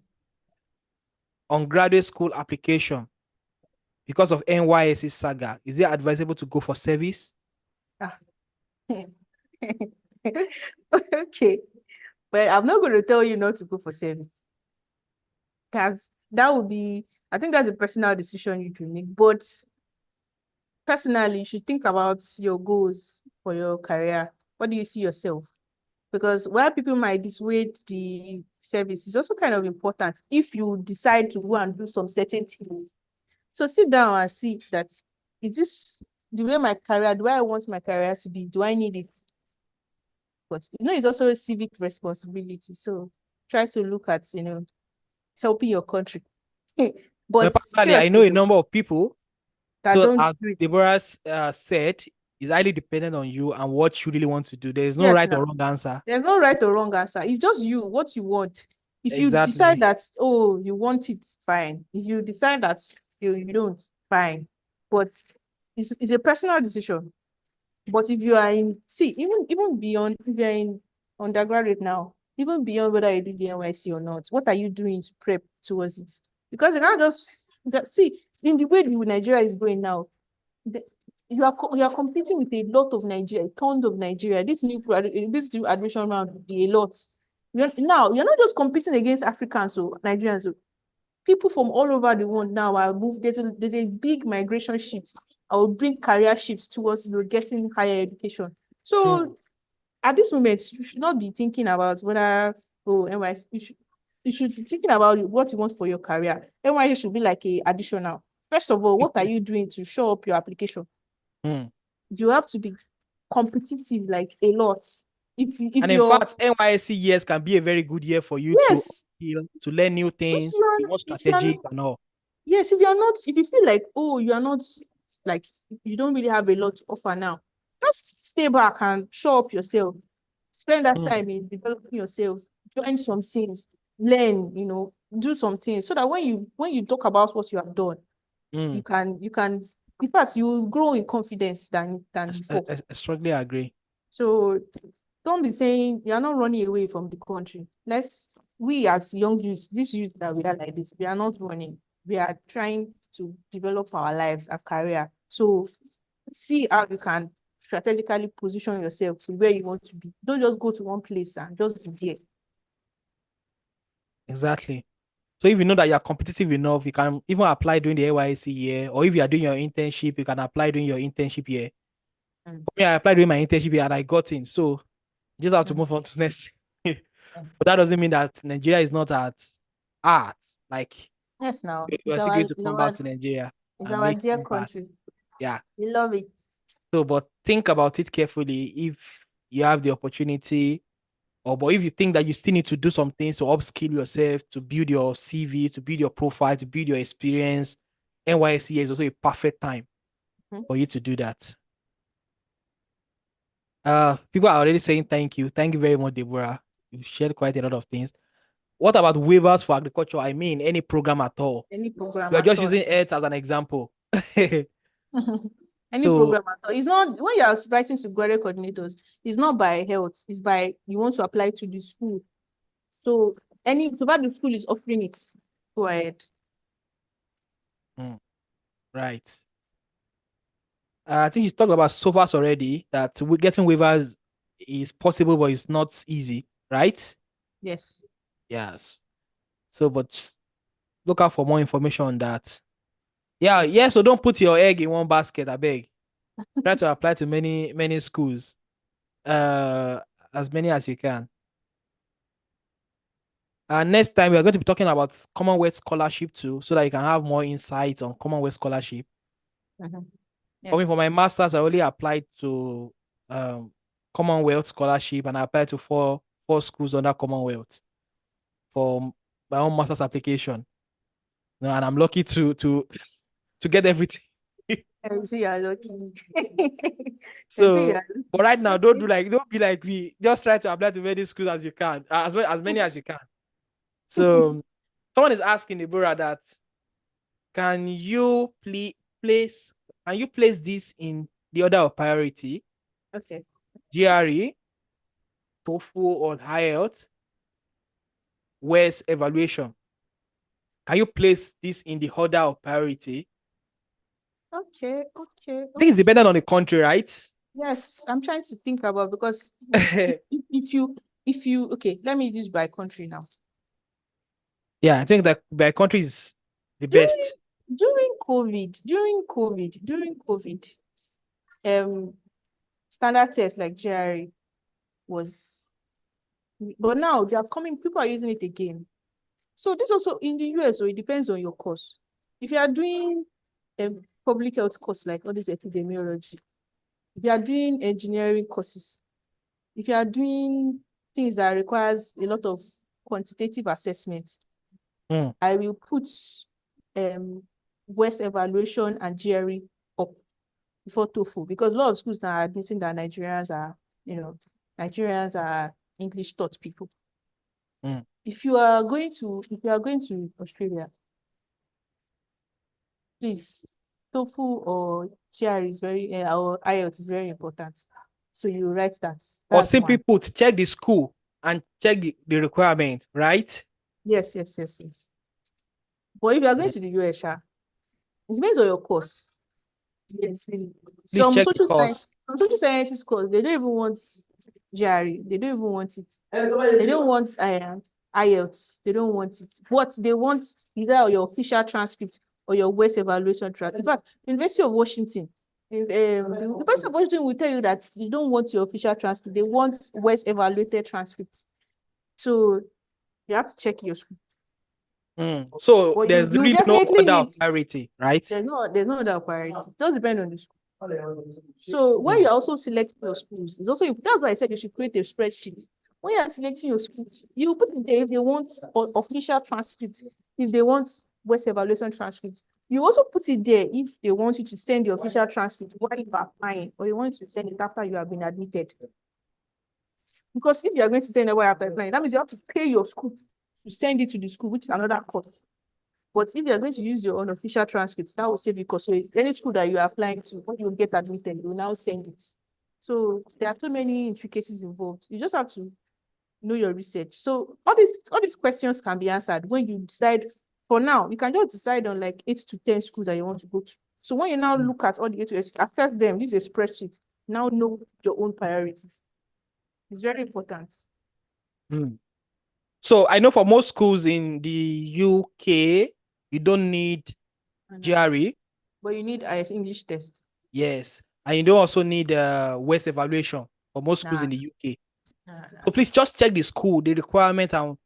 on graduate school application? because of NYSC saga, is it advisable to go for service? Ah. Okay. But I'm not going to tell you not to go for service. Because that would be, I think that's a personal decision you can make. But personally, you should think about your goals for your career. What do you see yourself? Because while people might dissuade the service, it's also kind of important if you decide to go and do some certain things. So sit down and see that, is this the way my career, do I want my career to be? Do I need it? But it's also a civic responsibility. So try to look at, helping your country. Well, But personally, I know seriously a though, number of people. that So don't as do it. Deborah said, it's highly dependent on you and what you really want to do. There is no Yes, right or now. wrong answer. There's no right or wrong answer. It's just you, what you want. If you decide Exactly. that, oh, you want it, fine. If you decide that you don't, fine. But it's a personal decision. But if you are in, see, even beyond, if you're in undergraduate now, even beyond whether you do the NYC or not, what are you doing to prep towards it? Because you can't see, in the way Nigeria is going now, the, you are competing with a lot of Nigeria, tons of Nigeria. This new admission round will be a lot. You're not just competing against Africans or Nigerians. So people from all over the world now are moved. There's a big migration shift. I will bring career shifts towards getting higher education. So at this moment, you should not be thinking about whether NYC. You should be thinking about what you want for your career. NYC should be like a additional. First of all, what are you doing to show up your application? Mm. You have to be competitive like a lot. If And in you're fact, NYSC years can be a very good year for you to yes, to learn new if things, you're be more if you're strategic and all. yes, if you feel like, oh, you are not, like, you don't really have a lot to offer now, just stay back and show up yourself. Spend that Mm. time in developing yourself, join some things, learn, do some things so that when you talk about what you have done, Mm. you can in fact you will grow in confidence than before. I strongly agree. So don't be saying you're not running away from the country. We as young youths, this youth that we are like this, we are not running. We are trying to develop our lives, our career. So see how you can strategically position yourself to where you want to be. Don't just go to one place and just be there. Exactly. So if you know that you're competitive enough, you can even apply during the AYC year, or if you are doing your internship, you can apply during your internship year. Mm, For me, I applied during my internship year and I got in. So you just have to mm, move on to next. mm. But that doesn't mean that Nigeria is not at art. Like Yes, now we're still going to come back to Nigeria it's and our make dear impact. country. Yeah. We love it. So, but think about it carefully. If you have the opportunity, or but if you think that you still need to do some things to upskill yourself, to build your CV, to build your profile, to build your experience, NYSC is also a perfect time Mhm. for you to do that. People are already saying thank you. Thank you very much, Deborah. You've shared quite a lot of things. What about waivers for agriculture? I mean, any program at all. Any program We are at just all. using Earth as an example. Any So, program at all. It's not when you are writing to graduate coordinators, it's not by health, it's by you want to apply to the school. So so far the school is offering it, go ahead. mm, right. I think you talked about SOFAs already, that we getting waivers is possible, but it's not easy, right? Yes. Yes. So, but look out for more information on that. Yeah, Yes. yeah. So don't put your egg in one basket, I beg. Try to apply to many, many schools. Uh, as many as you can. Next time we are going to be talking about Commonwealth scholarship too, so that you can have more insights on Commonwealth scholarship. Mhm. Coming Yes. for my masters, I only applied to um, Commonwealth scholarship, and I applied to four schools under Commonwealth for my own master's application. And I'm lucky to to get everything. I see you're lucky. I see So, you're but lucky. right now, Okay. don't be like me. Just try to apply to many schools as you can, as many as you can. So, someone is asking Deborah that can you place can you place this in the order of priority? Okay. GRE, TOEFL, or IELTS? Where's evaluation? Can you place this in the order of priority? Okay, I think it's dependent on the country, right? Yes, I'm trying to think about because Yeah, if you okay, let me use by country now. I think that by country is the During best. during COVID, standard test like GRE was, but now they are coming, people are using it again. So this also in the US, so it depends on your course. If you are doing a public health course like all this epidemiology, if you are doing engineering courses, if you are doing things that requires a lot of quantitative assessments, Mm, I will put West evaluation and GRE up before TOEFL because a lot of schools now are admitting that Nigerians are English taught people. mm. If you are going to Australia, please, TOEFL or GRE is or IELTS is very important. So you write that. Or That's simply one. put, check the school and check the requirement, right? Yes, yes, yes, yes. But if you are going Mm. to the US, it depends on your course. Yes, really. Please check the course. Some social sciences course, they don't even want GRE. They don't even want it. They don't want IELTS. They don't want it. What they want either your official transcript or your West evaluation track. In fact, University of Washington, the University of Washington will tell you that you don't want your official transcript. They want West evaluated transcripts. So you have to check your school. Mm. So But there's you really no definitely other need priority, right? there's no other priority. It does depend on the school. So when Mm. you're also selecting your schools, it's also that's why I said you should create a spreadsheet. When you're selecting your school, you put in there if they want official transcript, if they want West evaluation transcript. You also put it there if they want you to send the official transcript while you are applying, or you want you to send it after you have been admitted. Because if you are going to send it while after applying, that means you have to pay your school to send it to the school, which is another cost. But if you're going to use your own official transcripts, that will save you cost. So any school that you are applying to, when you get admitted, you will now send it. So there are so many intricacies involved. You just have to know your research. So all these questions can be answered when you decide. For now, you can just decide on like 8 to 10 schools that you want to go to. So when you now Mm. look at all the 8 to 8, assess them, this is a spreadsheet. Now know your own priorities. It's very important. Mm. So I know for most schools in the UK, you don't need And, GRE. but you need an English test. Yes. And you don't also need West evaluation for most schools Nah, in the UK. nah. So please just check the school, the requirement, and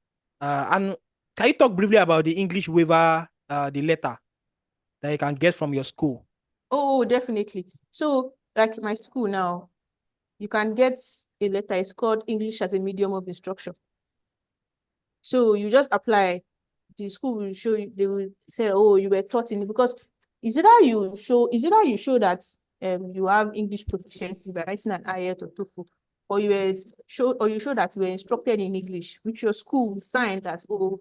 can you talk briefly about the English waiver, the letter that you can get from your school? Oh, definitely. So, like my school now, you can get a letter. It's called English as a Medium of Instruction. So you just apply. The school will show you. They will say, "Oh, you were taught in," because is either you show that you have English proficiency by writing an IELTS or TOEFL, or you show that you were instructed in English, which your school signed that you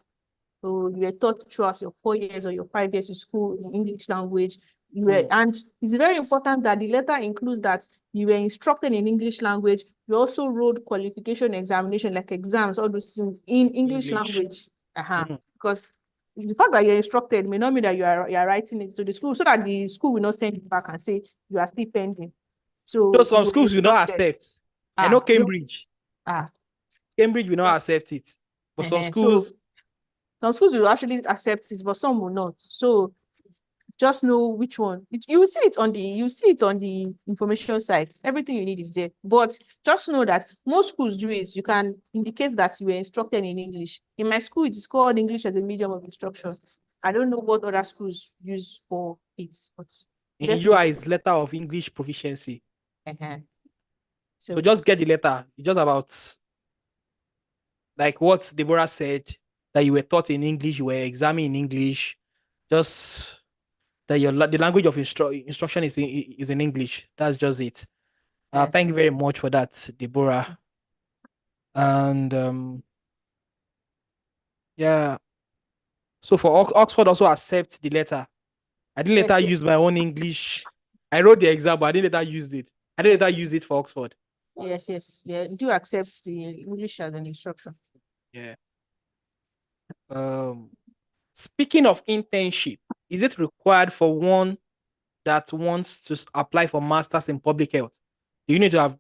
were taught throughout your 4 years or your 5 years in school in English language. Mm. And it's very important that the letter includes that you were instructed in English language. You also wrote qualification examination, like exams, all those things in English English. language. Mm. Because the fact that you're instructed may not mean that you are writing it to the school, so that the school will not send you back and say you are still pending. So So some you were schools will not instructed. accept. I know Cambridge. Ah, Cambridge will yeah. not accept it. But some So schools, some schools will actually accept it, but some will not. So just know which one. You see it on the information sites. Everything you need is there. But just know that most schools do it. You can indicate that you were instructed in English. In my school, it is called English as a medium of instruction. I don't know what other schools use for it, but in UI definitely. is letter of English proficiency. Uh-huh. So So just get the letter. It's just about like what Deborah said, that you were taught in English, you were examined in English, just that the language of instruction is in English. That's just it. Thank yes. you very much for that, Deborah. And yeah, so for Oxford also accept the letter. I didn't Yes, later yes, use my own English. I wrote the exam, but I didn't later use it. I didn't yes, later use it for Oxford. yes, yes. Yeah, do accept the English as an instruction. Yeah. Um, Speaking of internship, is it required for one that wants to apply for masters in public health, do you need to have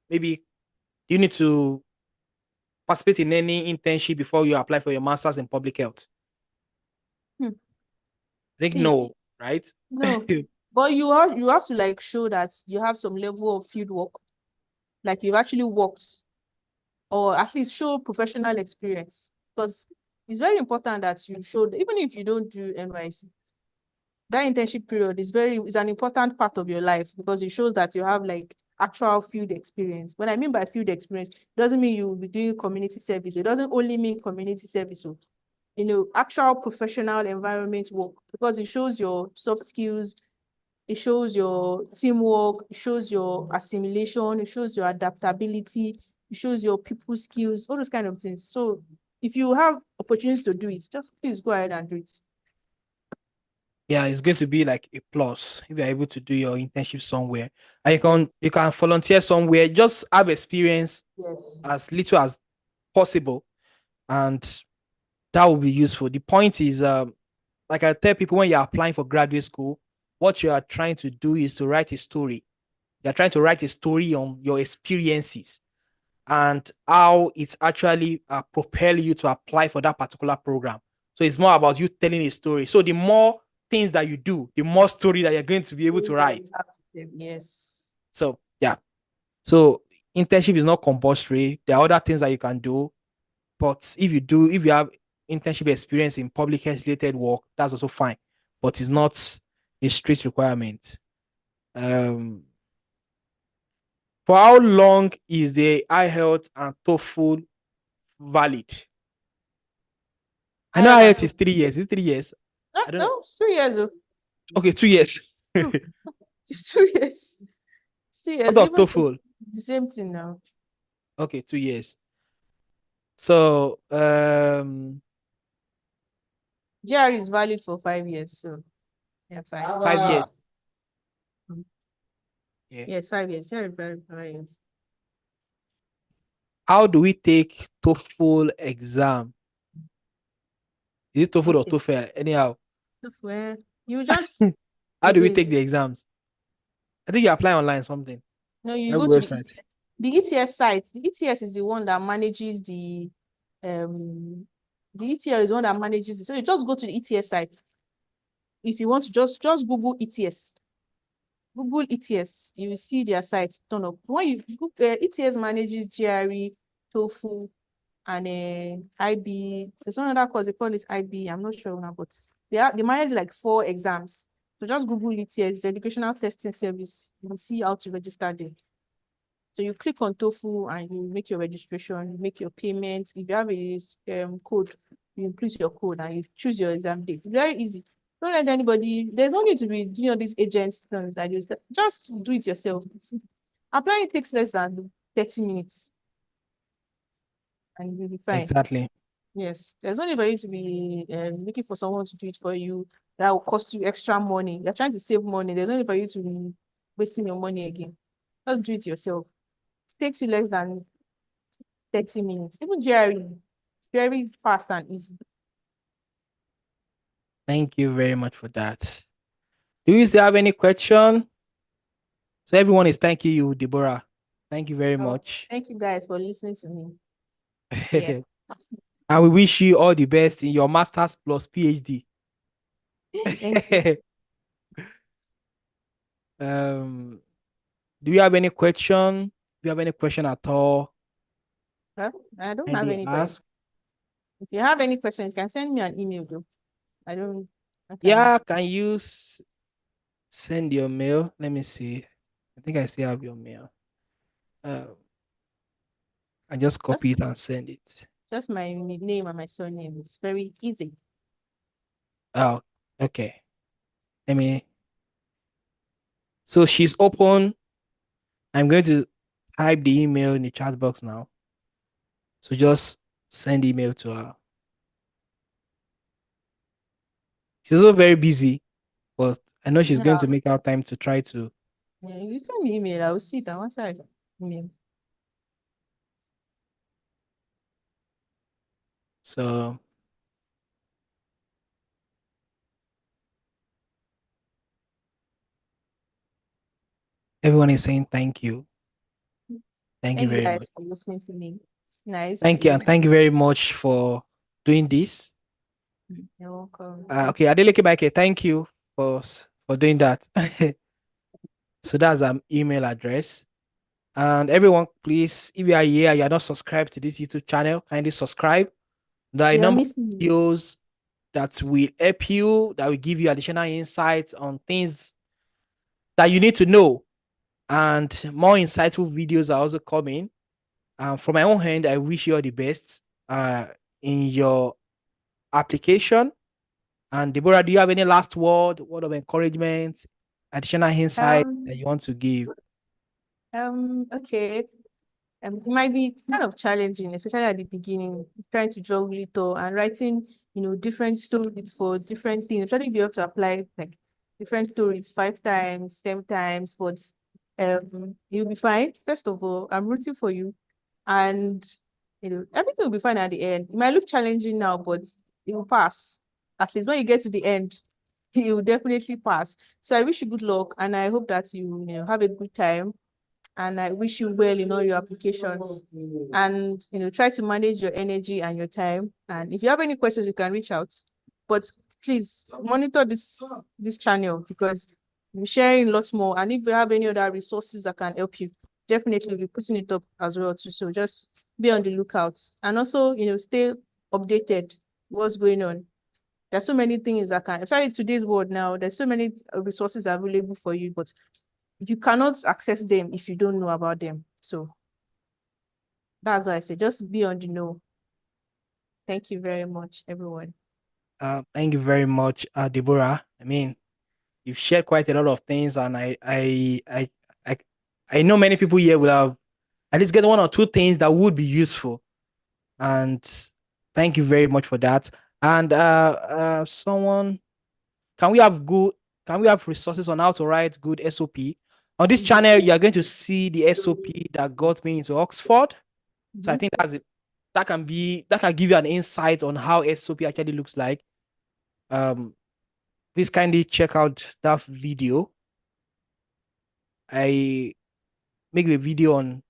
maybe do you need to participate in any internship before you apply for your masters in public health? Hmm. I think See, no, right? no, but you have to like show that you have some level of field work, like you've actually worked, or at least show professional experience. Because it's very important that you show, even if you don't do NYC, that internship period is an important part of your life because it shows that you have like actual field experience. When I mean by field experience, it doesn't mean you will be doing community service. It doesn't only mean community service. So, actual professional environment work, because it shows your soft skills, it shows your teamwork, it shows your assimilation, it shows your adaptability, it shows your people skills, all those kind of things. So if you have opportunity to do it, just please go ahead and do it. Yeah, it's going to be like a plus if you're able to do your internship somewhere. And Yes. you can volunteer somewhere, just have experience Yes. as little as possible, and that will be useful. The point is, like I tell people, when you're applying for graduate school, what you are trying to do is to write a story. You're trying to write a story on your experiences and how it's actually propel you to apply for that particular program. So it's more about you telling a story. So the more things that you do, the more story that you're going to be able to Things that you write. have to do. Yes. So yeah. So internship is not compulsory. There are other things that you can do. But if you have internship experience in public health related work, that's also fine. But it's not a strict requirement. Um, for how long is the eye health and TOEFL valid? I I know have eye an health is 3 years. Is it 3 years? no, I don't know. no, it's 2 years. Okay, 2 years. Oh. It's 2 years. See, What yes, of even TOEFL? the same thing now. Okay, 2 years. So GR is valid for 5 years, so yeah, fine. 5 years. Mm. Yeah. Yes, 5 years. GR is valid for 5 years. How do we take TOEFL exam? Is it TOEFL or Okay. TOEFL? Anyhow, So where you just how do we Google take the exams? I think you apply online something. No, you That go to the website. ETS. The ETS site. The ETS is the one that manages um the ETL is the one that manages it. So you just go to the ETS site. If you want to just Google ETS. Google ETS, you will see their site turn up. When you Google ETS manages GRE, TOEFL, and IB. There's one other course they call it IB. I'm not sure now, but they manage like 4 exams. So just Google ETS, the Educational Testing Service. You will see how to register there. So you click on TOEFL and you make your registration, you make your payment. If you have a code, you input your code and you choose your exam date. Very easy. Don't let anybody, there's no need to be doing all these agents things. Just do it yourself. Applying takes less than 30 minutes and you'll be fine. Exactly. Yes, there's no need for you to be looking for someone to do it for you. That will cost you extra money. You're trying to save money. There's no need for you to be wasting your money again. Just do it yourself. It takes you less than 30 minutes. Even GRE, it's very fast and easy. Thank you very much for that. Do you still have any question? So everyone is thanking you, Deborah. Thank you very Oh, much. thank you guys for listening to me. Yeah, And we wish you all the best in your masters plus PhD. thank you. um, do you have any question? Do you have any question at all? Well, I don't And have they any question. ask, If you have any questions, you can send me an email though. I don't, I can. yeah, can you send your mail? Let me see. I think I still have your mail. Uh, I just Just, copy it and send it. just my name and my surname. It's very easy. Oh, okay. Let me. So she's open. I'm going to type the email in the chat box now. So just send email to her. She's also very busy, but I know she's going Yeah, to make out time to try to. yeah. If you send me email, I will see it on one side. Email. So Everyone is saying thank you. Thank you Thank you very much. guys for listening to me. It's nice Thank you, to. and thank you very much for doing this. You're welcome. Okay, Adeleke Baike, thank you for doing that. So that's email address. And everyone, please, if you are here, you are not subscribed to this YouTube channel, kindly subscribe. There are a You're number of missing me. videos that will help you, that will give you additional insights on things that you need to know. And more insightful videos are also coming. From my own hand, I wish you all the best in your application. And Deborah, do you have any last word of encouragement, additional insight that Um, you want to give? okay. It might be kind of challenging, especially at the beginning, trying to juggle it all and writing, different stories for different things. Trying to be able to apply like different stories 5 times, 10 times, but you'll be fine. First of all, I'm rooting for you, and everything will be fine at the end. It might look challenging now, but it will pass. At least when you get to the end, it will definitely pass. So I wish you good luck, and I hope that you have a good time, and I wish you well in all your applications. And try to manage your energy and your time. And if you have any questions, you can reach out. But please monitor this channel, because we're sharing lots more. And if you have any other resources that can help you, definitely we'll be putting it up as well too. So just be on the lookout. And also, stay updated what's going on. There's so many things that can, especially today's world now, there's so many resources available for you, but you cannot access them if you don't know about them. So that's why I say just be on the know. Thank you very much, everyone. Thank you very much, Deborah. I mean, you've shared quite a lot of things, and I, I know many people here will have at least get one or two things that would be useful. And thank you very much for that. And someone, can we have good? Can we have resources on how to write good SOP? On this channel, you are going to see the SOP that got me into Oxford. So I Mhm. think that can give you an insight on how SOP actually looks like. Um, please kindly check out that video. I make the video on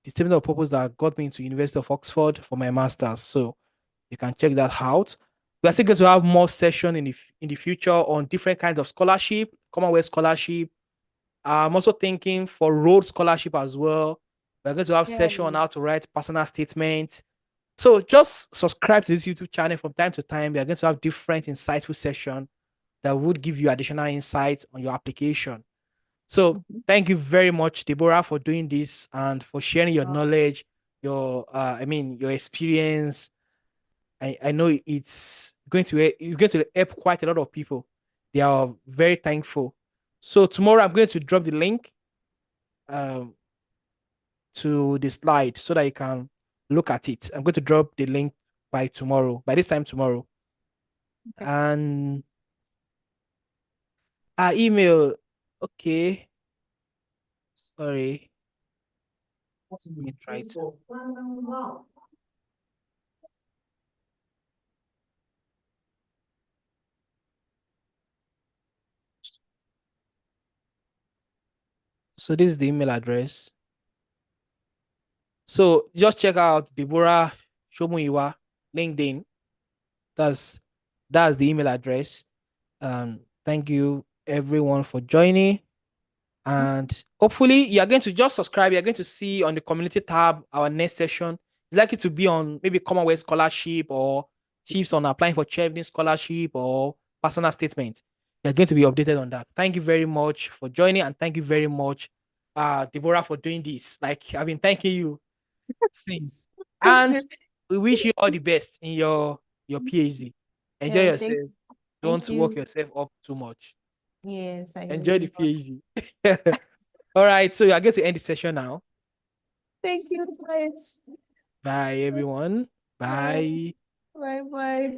the statement of purpose that got me into University of Oxford for my masters. So you can check that out. We are still going to have more session in the future on different kinds of scholarship, Commonwealth scholarship. I'm also thinking for Rhodes scholarship as well. We're going to have Yeah. session on how to write personal statements. So just subscribe to this YouTube channel from time to time. We are going to have different insightful session that would give you additional insights on your application. So Mhm. thank you very much, Deborah, for doing this and for sharing your knowledge, your experience. I know it's going to help quite a lot of people. They are very thankful. So tomorrow I'm going to drop the link um, to the slide so that you can look at it. I'm going to drop the link by tomorrow, by this time tomorrow. Okay. And our email, okay, sorry, let me try to. So this is the email address. So just check out Deborah Shomuiwa LinkedIn. That's that's the email address. Thank you everyone for joining. And hopefully you're going to just subscribe. You're going to see on the community tab our next session. It's likely to be on maybe Commonwealth scholarship or tips on applying for Chevening scholarship or personal statement. You're going to be updated on that. Thank you very much for joining, and thank you very much, Deborah, for doing this. Like I've been thanking you since. And we wish you all the best in your PhD. Enjoy Yeah, yourself. thank Don't work you. yourself up too much. Yes, I Enjoy will. the PhD. All right, so we are going to end the session now. Thank you. Bye. Bye, everyone. Bye. Bye. Bye. Bye.